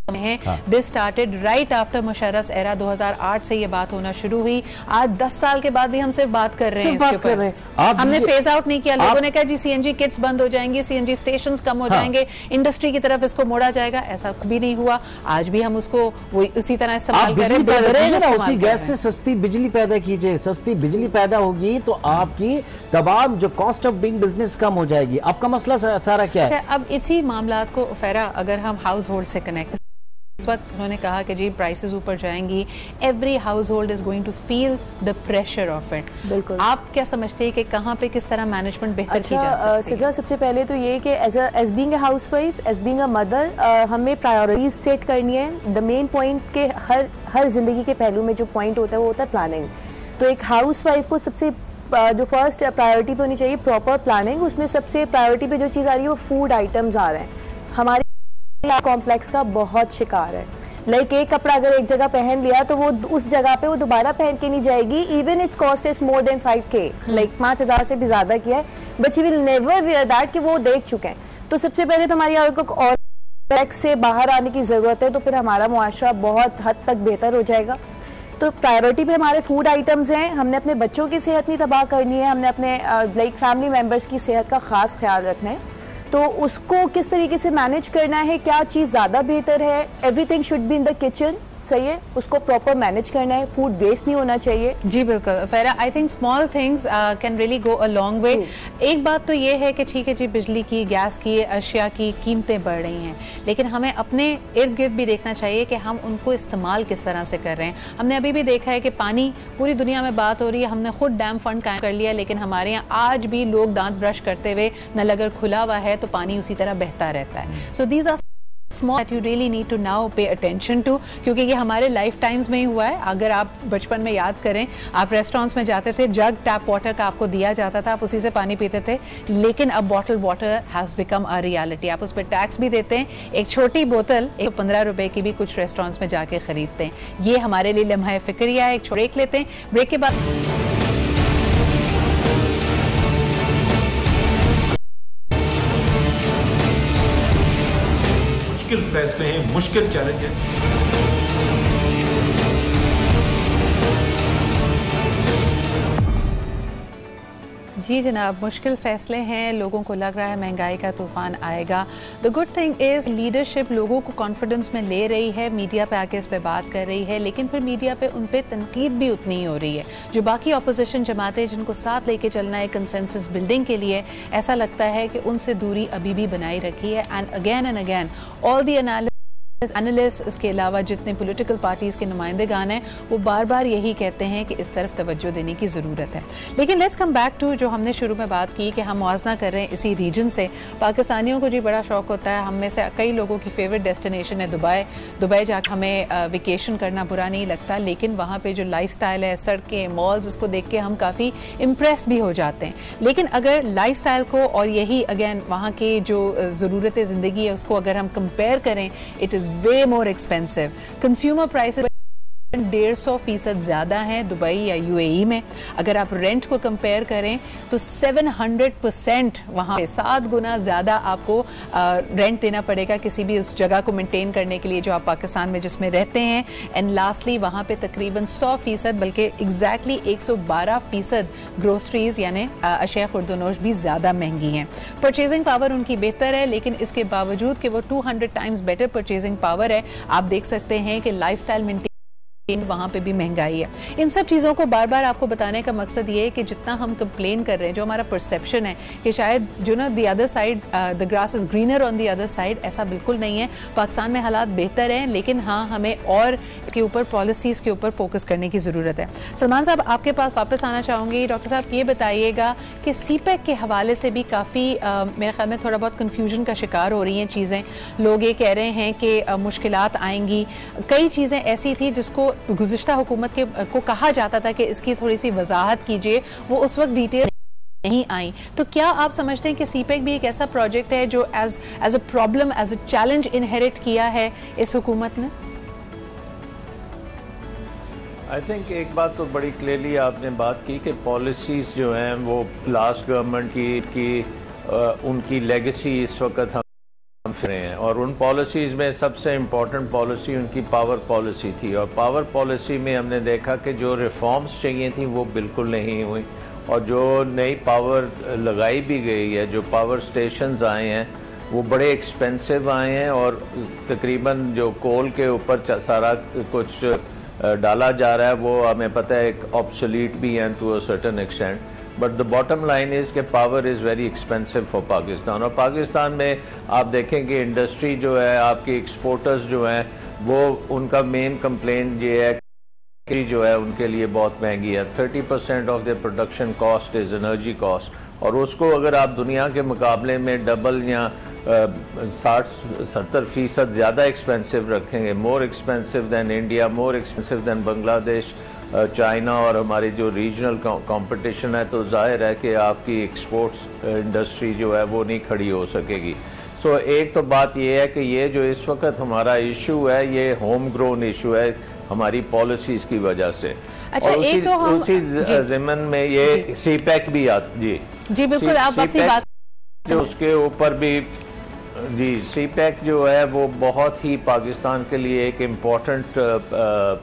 this started right after Musharraf era 2008 से ये बात होना शुरू हुई। आज 10 साल के बाद भी हम सिर्फ बात कर रहे हैं इसके ऊपर। हमने फेज आउट नहीं किया। लोगों ने कहा जी CNG किट्स बंद हो जाएंगी, CNG स्टेशंस कम हो जाएंगे, इंडस्ट्री की तरफ इसको मोड़ा जाएगा। ऐसा भी नहीं हुआ। आज भी हम उसको उसी तरह इस्तेमाल कर रहे हैं। उसी गैस से सस्ती बिजली पैदा कीजिए, सस्ती बिजली पैदा होगी तो आपकी तमाम जो कॉस्ट ऑफ डूइंग बिजनेस कम हो जाएगी। आपका मसला सारा क्या है? अब इसी मामला को फेरा अगर हम हाउस होल्ड से कनेक्ट, इस वक्त उन्होंने कहा कि जी प्राइसेस ऊपर जाएंगी, every household is going to feel the pressure of it. बिल्कुल। आप क्या समझते हैं कि कहाँ पे किस तरह मैनेजमेंट बेहतर की जा सकती है? सिद्रा, सबसे पहले तो ये कि as being a housewife, as being a mother, हमें प्रायोरिटीज सेट करनी है। द मेन पॉइंट के हर जिंदगी के पहलू में जो पॉइंट होता है वो होता है प्लानिंग। तो एक हाउस वाइफ को सबसे जो फर्स्ट प्रायोरिटी पे होनी चाहिए प्रॉपर प्लानिंग। उसमें सबसे प्रायोरिटी पे जो चीज़ आ रही है वो फूड आइटम्स आ रहे हैं। हमारे कॉम्प्लेक्स का बहुत शिकार है। लाइक एक कपड़ा अगर एक जगह पहन लिया तो वो उस जगह पे वो दोबारा पहन के नहीं जाएगी। Even it's cost is more than 5K, like 5,000 से भी ज़्यादा किया है, but she will never wear that कि वो देख चुके हैं। तो सबसे पहले तो हमारी और टैक्स से बाहर आने की ज़रूरत है, तो फिर हमारा मुआशरा बहुत हद तक बेहतर हो जाएगा। तो प्रायोरिटी पे हमारे फूड आइटम्स हैं। हमने अपने बच्चों की सेहत नहीं तबाह करनी है, हमने अपने लाइक फैमिली मेम्बर्स की सेहत का ख़ास ख्याल रखना है। तो उसको किस तरीके से मैनेज करना है, क्या चीज़ ज़्यादा बेहतर है, everything should be in the kitchen, सही है, उसको प्रॉपर मैनेज करना है, फूड वेस्ट नहीं होना चाहिए। जी बिल्कुल फेरा, I think small things can really go a long way. एक बात तो ये है कि ठीक है जी, बिजली की, गैस की, अशिया की कीमतें बढ़ रही हैं, लेकिन हमें अपने इर्द गिर्द भी देखना चाहिए कि हम उनको इस्तेमाल किस तरह से कर रहे हैं। हमने अभी भी देखा है कि पानी, पूरी दुनिया में बात हो रही है, हमने खुद डैम फंड कायम कर लिया, लेकिन हमारे यहाँ आज भी लोग दांत ब्रश करते हुए नल अगर खुला हुआ है तो पानी उसी तरह बहता रहता है। So these are small that you really need to now pay attention to, क्योंकि ये हमारे लाइफ टाइम्स में ही हुआ है। अगर आप बचपन में याद करें, आप रेस्टोरेंट्स में जाते थे, जग टैप वाटर का आपको दिया जाता था, आप उसी से पानी पीते थे, लेकिन अब bottle water has become a reality. आप उस पर टैक्स भी देते हैं। एक छोटी बोतल 15 रुपए की भी कुछ रेस्टोरेंट्स में जाके खरीदते हैं। ये हमारे लिए लम्हा फिक्रिया है। एक ब्रेक लेते हैं, ब्रेक के बाद मुश्किल फैसले हैं, मुश्किल चैलेंज है। जी जनाब, मुश्किल फ़ैसले हैं, लोगों को लग रहा है महंगाई का तूफ़ान आएगा। The good thing is leadership लोगों को कॉन्फिडेंस में ले रही है, मीडिया पे आके इस पे बात कर रही है, लेकिन फिर मीडिया पे उन पे तनकीद भी उतनी ही हो रही है। जो बाकी अपोजिशन जमातें जिनको साथ लेके चलना है कंसेंसस बिल्डिंग के लिए, ऐसा लगता है कि उनसे दूरी अभी भी बनाई रखी है। And again all the analyst, इसके अलावा जितने पॉलिटिकल पार्टीज़ के नुमाइंदेगान हैं, वो बार बार यही कहते हैं कि इस तरफ तवज्जो देने की ज़रूरत है। लेकिन लेट्स कम बैक टू जो हमने शुरू में बात की कि हम मुआवजा कर रहे हैं इसी रीजन से। पाकिस्तानियों को जी बड़ा शौक़ होता है, हम में से कई लोगों की फेवरेट डेस्टिनेशन है दुबई जाकर हमें वेकेशन करना बुरा नहीं लगता, लेकिन वहाँ पर जो लाइफस्टाइल है, सड़कें, मॉल्स, उसको देख के हम काफ़ी इम्प्रेस भी हो जाते हैं। लेकिन अगर लाइफस्टाइल को और यही अगेन वहाँ के जो ज़रूरत ज़िंदगी है उसको अगर हम कंपेयर करें, it is way more expensive. Consumer prices 150% ज़्यादा हैं दुबई या यूएई में। अगर आप रेंट को कंपेयर करें तो 700% वहाँ 7 गुना ज़्यादा आपको रेंट देना पड़ेगा किसी भी उस जगह को मेंटेन करने के लिए जो आप पाकिस्तान में जिसमें रहते हैं। एंड लास्टली वहाँ पे तकरीबन 100%, बल्कि एग्जैक्टली 112% ग्रोसरीज यानी अशिया खुर्दनोश भी ज़्यादा महंगी हैं। परचेजिंग पावर उनकी बेहतर है, लेकिन इसके बावजूद कि वो 200 टाइम्स बेटर परचेजिंग पावर है, आप देख सकते हैं कि लाइफस्टाइल मेंटेन वहाँ पे भी महंगाई है। इन सब चीज़ों को बार बार आपको बताने का मकसद ये है कि जितना हम कंप्लेन कर रहे हैं, जो हमारा परसेप्शन है कि शायद जो ना the other side the grass is greener on the other side, ऐसा बिल्कुल नहीं है। पाकिस्तान में हालात बेहतर हैं, लेकिन हाँ, हमें और के ऊपर पॉलिसीज़ के ऊपर फोकस करने की ज़रूरत है। सलमान साहब, आपके पास वापस आना चाहूँगी। डॉक्टर साहब, ये बताइएगा कि CPEC के हवाले से भी काफ़ी मेरे ख्याल में थोड़ा बहुत कन्फ्यूजन का शिकार हो रही हैं चीज़ें। लोग ये कह रहे हैं कि मुश्किलात आएंगी। कई चीज़ें ऐसी थी जिसको गुज़िश्ता हुकूमत को कहा जाता था कि इसकी थोड़ी सी वजाहत कीजिए, वो उस वक्त डिटेल नहीं आई। तो क्या आप समझते हैं कि CPEC भी एक ऐसा प्रोजेक्ट है जो as a problem, as a challenge inherit किया है इस हुकूमत ने? आई थिंक एक बात तो बड़ी क्लियरली आपने बात की कि पॉलिसीज़ जो हैं वो लास्ट गवर्नमेंट की उनकी लेगेसी इस वक्त हम रहे हैं, और उन पॉलिसीज़ में सबसे इम्पॉर्टेंट पॉलिसी उनकी पावर पॉलिसी थी। और पावर पॉलिसी में हमने देखा कि जो रिफॉर्म्स चाहिए थी वो बिल्कुल नहीं हुई, और जो नई पावर लगाई भी गई है, जो पावर स्टेशंस आए हैं वो बड़े एक्सपेंसिव आए हैं, और तकरीबन जो कोल के ऊपर सारा कुछ डाला जा रहा है वो हमें पता है एक ऑब्सोलीट भी है to a certain extent. But the bottom line is कि power is very expensive for Pakistan. और पाकिस्तान में आप देखेंगे इंडस्ट्री जो है, आपकी एक्सपोर्टर्स जो हैं, वो उनका मेन कंप्लेंट ये है कि जो है उनके लिए बहुत महंगी है। 30% of the production cost is energy cost, और उसको अगर आप दुनिया के मुकाबले में डबल या 60-70% ज़्यादा एक्सपेंसिव रखेंगे, more expensive than India, more expensive than Bangladesh, China और हमारी जो रीजनल कंपटीशन है, तो जाहिर है कि आपकी एक्सपोर्ट्स इंडस्ट्री जो है वो नहीं खड़ी हो सकेगी। सो एक तो बात ये है कि ये जो इस वक्त हमारा इशू है ये होम ग्रोन इशू है हमारी पॉलिसीज़ की वजह से। अच्छा, और एक तो हम उसी ज़िमन में ये सीपैक भी जी बिल्कुल आप अपनी बात जो उसके ऊपर भी जी सीपैक जो है वो बहुत ही पाकिस्तान के लिए एक इम्पॉर्टेंट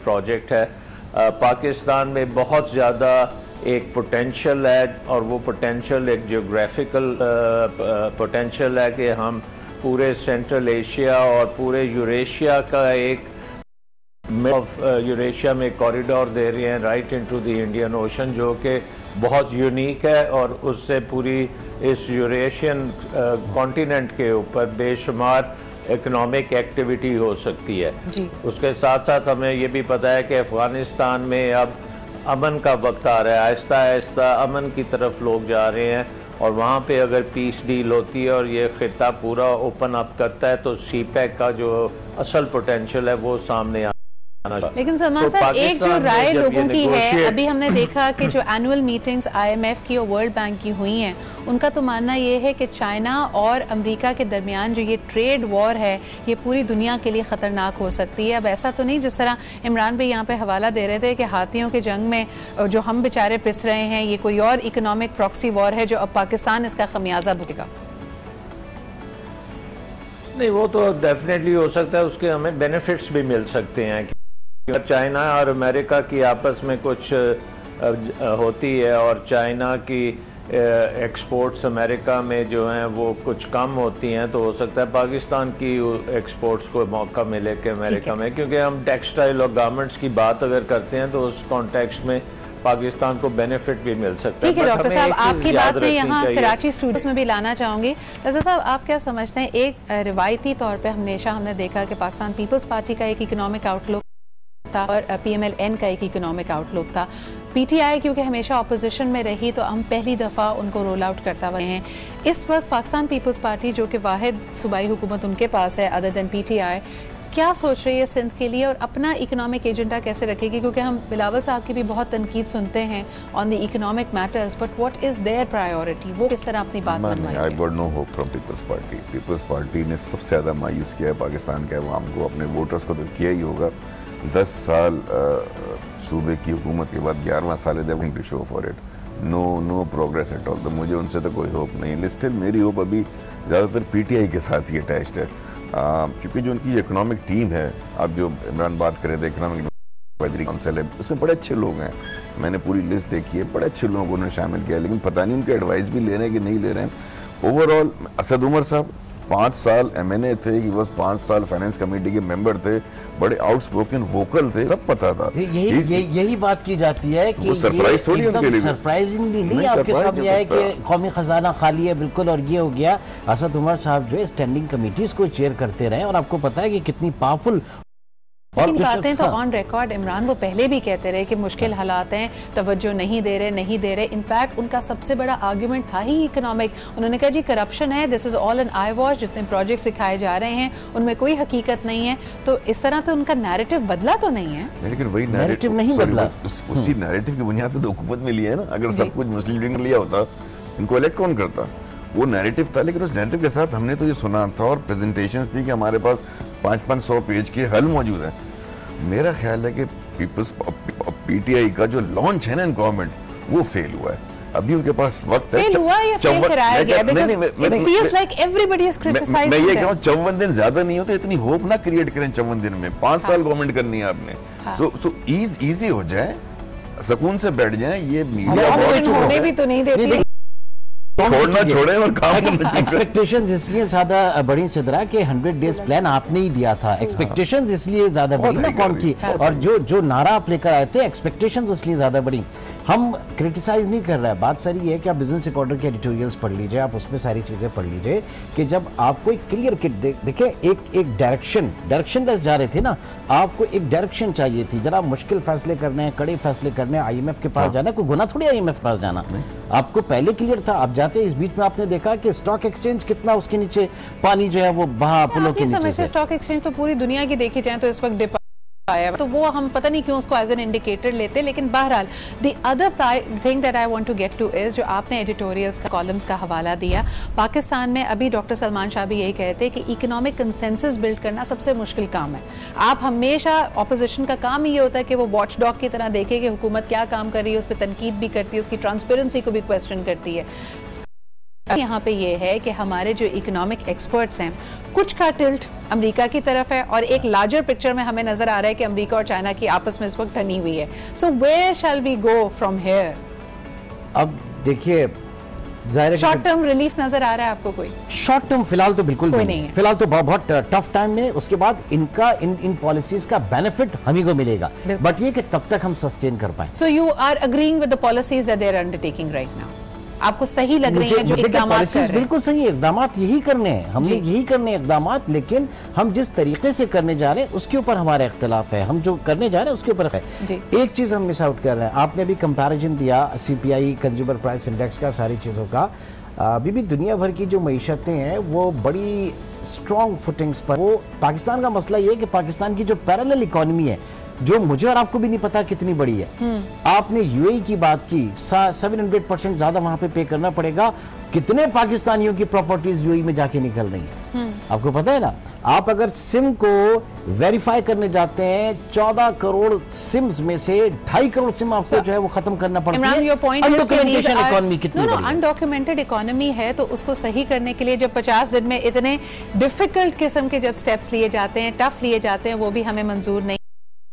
प्रोजेक्ट है। पाकिस्तान में बहुत ज़्यादा एक पोटेंशियल है और वो पोटेंशियल एक जियोग्राफिकल पोटेंशियल है कि हम पूरे सेंट्रल एशिया और पूरे यूरेशिया का एक यूरेशिया में कॉरिडोर दे रहे हैं right into the Indian ocean, जो कि बहुत यूनिक है और उससे पूरी इस यूरेशियन कॉन्टिनेंट के ऊपर बेशुमार इकोनॉमिक एक्टिविटी हो सकती है जी। उसके साथ साथ हमें ये भी पता है कि अफ़गानिस्तान में अब अमन का वक्त आ रहा है, आहिस्ता आहिस्ता अमन की तरफ लोग जा रहे हैं और वहाँ पे अगर पीस डील होती है और ये खिता पूरा ओपन अप करता है तो सीपैक का जो असल पोटेंशियल है वो सामने लेकिन सलमान साहब एक जो राय लोगों की है, अभी हमने देखा कि जो एनुअल मीटिंग्स IMF की और वर्ल्ड बैंक की हुई हैं, उनका तो मानना ये है कि चाइना और अमेरिका के दरमियान जो ये ट्रेड वॉर है ये पूरी दुनिया के लिए ख़तरनाक हो सकती है। अब ऐसा तो नहीं जिस तरह इमरान भाई यहाँ पे हवाला दे रहे थे कि हाथियों के जंग में जो हम बेचारे पिस रहे हैं, ये कोई और इकोनॉमिक प्रॉक्सी वॉर है जो अब पाकिस्तान इसका खमियाजा भुगतेगा। नहीं, वो तो डेफिनेटली हो सकता है, उसके हमें बेनिफिट्स भी मिल सकते हैं। चाइना और अमेरिका की आपस में कुछ होती है और चाइना की एक्सपोर्ट्स अमेरिका में जो हैं वो कुछ कम होती हैं, तो हो सकता है पाकिस्तान की एक्सपोर्ट्स को मौका मिले कि अमेरिका में, क्योंकि हम टेक्सटाइल और गारमेंट्स की बात अगर करते हैं तो उस कॉन्टेक्स्ट में पाकिस्तान को बेनिफिट भी मिल सकता है। ठीक है डॉक्टर साहब, आपकी बात में यहाँ कराची स्टूडियोज में भी लाना चाहूँगी। डॉक्टर साहब, आप क्या समझते हैं, एक रिवायती तौर पर हमेशा हमने देखा कि पाकिस्तान पीपल्स पार्टी का एक इकोनॉमिक आउटलुक था और PMLN का एक इकोनॉमिक आउटलुक था। PTI क्योंकि हमेशा ऑपोजिशन में रही तो हम पहली दफ़ा उनको रोल आउट करता हुए हैं। इस वक्त पाकिस्तान पीपल्स पार्टी जो कि वाहिद सूबाई हुकूमत उनके पास है अदर देन PTI, क्या सोच रही है सिंध के लिए और अपना इकोनॉमिक एजेंडा कैसे रखेगी? क्योंकि हम बिलावल साहब की भी बहुत तनकीद सुनते हैं on the economic matters, but what is their priority, वो किस तरह अपनी बात मनवाएंगे? I got no hope from People's Party. People's Party ने सबसे ज़्यादा मायूस किया है पाकिस्तान के अवाम को, अपने वोटर्स को तो किया ही होगा। 10 साल सूबे की हुकूमत के बाद 11वां साल है to show for it, no progress at all. तो मुझे उनसे तो कोई होप नहीं। स्टिल मेरी होप अभी ज़्यादातर PTI के साथ ही अटैच्ड है, क्योंकि जो उनकी इकोनॉमिक टीम है, अब जो इमरान बात कर रहे थे इकोनॉमिक एडवाइजरी काउंसिल है, उसमें बड़े अच्छे लोग हैं। मैंने पूरी लिस्ट देखी है, बड़े अच्छे लोगों को उन्होंने शामिल किया, लेकिन पता नहीं उनके एडवाइस भी ले रहे हैं कि नहीं ले रहे हैं। ओवरऑल असद उमर साहब 5 साल MNA थे, कि बस 5 साल फाइनेंस कमेटी के मेंबर थे, बड़े आउटस्पोकन वोकल थे, सब पता था। यही बात की जाती है कि सरप्राइज थोड़ी उनके लिए, सरप्राइजिंगली नहीं आपके सामने आया कि कौमी खजाना खाली है बिल्कुल और ये हो गया। असद उमर साहब जो है स्टैंडिंग कमेटीज को चेयर करते रहे और आपको पता है कि कितनी पावरफुल लेकिन बातें तो ऑन रिकॉर्ड इमरान वो पहले भी कहते रहे कि मुश्किल हालात हैं, तवज्जो नहीं दे रहे। इनफैक्ट उनका सबसे बड़ा आर्गुमेंट था ही इकोनॉमिक। उन्होंने कहा जी करप्शन है, this is all an eye wash, जितने प्रोजेक्ट सिखाए जा रहे हैं उनमें कोई हकीकत नहीं है। तो इस तरह तो उनका नैरेटिव बदला तो नहीं है। लेकिन वही नैरेटिव नहीं बदला, उसी नैरेटिव की बुनियाद पे तो हुकूमत मिली है ना। अगर सब कुछ मुस्लिम लीग ने लिया होता, इनको इलेक्ट कौन करता? वो नैरेटिव था, लेकिन उस नैरेटिव के साथ हमने तो ये सुना था और प्रेजेंटेशंस थी कि हमारे पास 500 पेज के हल मौजूद है। मेरा ख्याल है कि पीपल्स PTI का जो लॉन्च है ना गवर्नमेंट, वो फेल हुआ है। अभी उनके पास वक्त है। फेल हुआ या फेल कराया गया? Because it feels like everybody is criticizing मैं ये कह रहा हूं 54 दिन ज्यादा नहीं होते, इतनी होप ना क्रिएट करें 54 दिन में। 5 साल गवर्नमेंट करनी है आपने, तो इजी हो जाए, सुकून से बैठ जाए। ये मीडिया होने भी तो नहीं देती, छोड़ना छोड़े और काम एक्सपेक्टेशंस इसलिए ज्यादा बड़ी सिद्रा कि 100 डेज प्लान आपने ही दिया था। एक्सपेक्टेशंस इसलिए ज्यादा बड़ी ना कौन की, और जो नारा आप लेकर आए थे एक्सपेक्टेशंस उसलिए ज्यादा बड़ी। हम क्रिटिसाइज नहीं कर रहे हैं, बात सारी है कि आप बिजनेस रिकॉर्डर के एडिटोरियल्स पढ़ लीजिए, आप उसमें सारी चीजें पढ़ लीजिए कि जब आपको एक क्लियर किट देखें, एक डायरेक्शनलेस जा रहे थे ना, आपको एक डायरेक्शन चाहिए थी। जरा मुश्किल फैसले करने हैं, कड़े फैसले करने हैं, IMF के पास जाना, कोई गुना थोड़ी IMF के पास जाना, आपको पहले क्लियर था। आप जाते, इस बीच में आपने देखा कि स्टॉक एक्सचेंज कितना उसके नीचे पानी जो है वो बहा पुलों के नीचे से। स्टॉक एक्सचेंज तो पूरी दुनिया की देखी जाए तो इस वक्त आया, तो वो हम पता नहीं क्यों उसको एज एन इंडिकेटर लेते। लेकिन बहरहाल the other thing that I want to get to is, जो आपने एडिटोरियल्स का कॉलम्स का हवाला दिया, पाकिस्तान में अभी डॉक्टर सलमान शाह भी यही कहते हैं कि इकोनॉमिक कंसेंसस बिल्ड करना सबसे मुश्किल काम है। आप हमेशा ऑपोजिशन का काम ही ये होता है कि वो वॉच डॉग की तरह देखे कि हुकूमत क्या काम कर रही है, उस पर तनकीद भी करती है, उसकी ट्रांसपेरेंसी को भी क्वेश्चन करती है। यहाँ पे ये है कि हमारे जो इकोनॉमिक एक्सपर्ट्स हैं, कुछ का टिल्ट अमेरिका की तरफ है और एक लार्जर पिक्चर में हमें नजर आ रहा है कि अमेरिका और चाइना की आपस में इस वक्त ठनी हुई है। So where shall we go from here? अब देखिए, शॉर्ट टर्म रिलीफ नजर आ रहा है आपको? कोई शॉर्ट टर्म फिलहाल तो बिल्कुल नहीं है। फिलहाल तो बहुत टफ टाइम में, उसके बाद इनका इन पॉलिसीज का बेनिफिट हम ही को मिलेगा, बट ये कि तब तक हम सस्टेन कर पाए। So you are agreeing with the policies that they are undertaking right now? आपको सही लग रही है जो इकदाम कर रहे हैं? बिल्कुल सही है, इकदाम यही करने हैं, हमने यही करने हैं इकदाम, लेकिन हम जिस तरीके से करने जा रहे हैं उसके ऊपर हमारा इख्तिलाफ है। हम जो करने जा रहे हैं उसके ऊपर है। एक चीज हम मिस आउट कर रहे हैं, आपने भी कंपैरिजन दिया CPI कंज्यूमर प्राइस इंडेक्स का, सारी चीजों का। अभी भी दुनिया भर की जो मईशतें हैं वो बड़ी स्ट्रॉन्ग फुटिंग्स पर। वो पाकिस्तान का मसला ये है कि पाकिस्तान की जो पैरेलल इकोनॉमी है, जो मुझे और आपको भी नहीं पता कितनी बड़ी है। आपने UAE की बात की, 700% ज्यादा वहां पे करना पड़ेगा। कितने पाकिस्तानियों की प्रॉपर्टीज UAE में जाके निकल रही हैं, आपको पता है ना? आप अगर सिम को वेरीफाई करने जाते हैं, 14 करोड़ सिम्स में से 2.5 करोड़ सिम आपको जो है वो खत्म करना पड़ता है। अनडॉक्यूमेंटेड इकोनॉमी कितनी बड़ी है? अनडॉक्यूमेंटेड इकोनॉमी है, तो उसको सही करने के लिए जब 50 दिन में इतने डिफिकल्ट किस्म के जब स्टेप्स लिए जाते हैं, टफ लिए जाते हैं, वो भी हमें मंजूर नहीं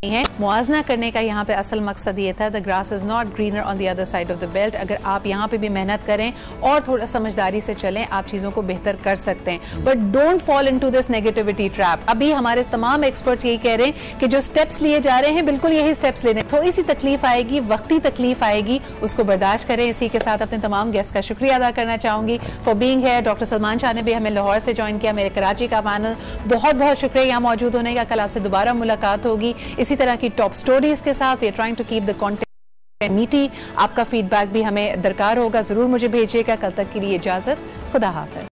है। मुआवजा करने का यहाँ पे असल मकसद ये था, the grass is not greener on the other side of the belt. अगर आप यहाँ पे भी मेहनत करें और थोड़ा समझदारी से चलें, आप चीजों को बेहतर कर सकते हैं, but don't fall into this negativity trap. अभी हमारे तमाम एक्सपर्ट्स यही कह रहे हैं कि जो स्टेप्स लिए जा रहे हैं बिल्कुल यही स्टेप्स लेने, थोड़ी सी तकलीफ आएगी, वक्ती तकलीफ आएगी, उसको बर्दाश्त करें। इसी के साथ अपने तमाम गेस्ट का शुक्रिया अदा करना चाहूंगी for being here. Doctor Salman Shah ने भी हमें लाहौर से ज्वाइन किया, मेरे कराची का पैनल, बहुत बहुत शुक्रिया यहाँ मौजूद होने का। कल आपसे दोबारा मुलाकात होगी इसी तरह की टॉप स्टोरीज के साथ। We are trying to keep the content meaty. आपका फीडबैक भी हमें दरकार होगा, जरूर मुझे भेजिएगा। कल तक के लिए इजाजत, खुदा हाफिज़।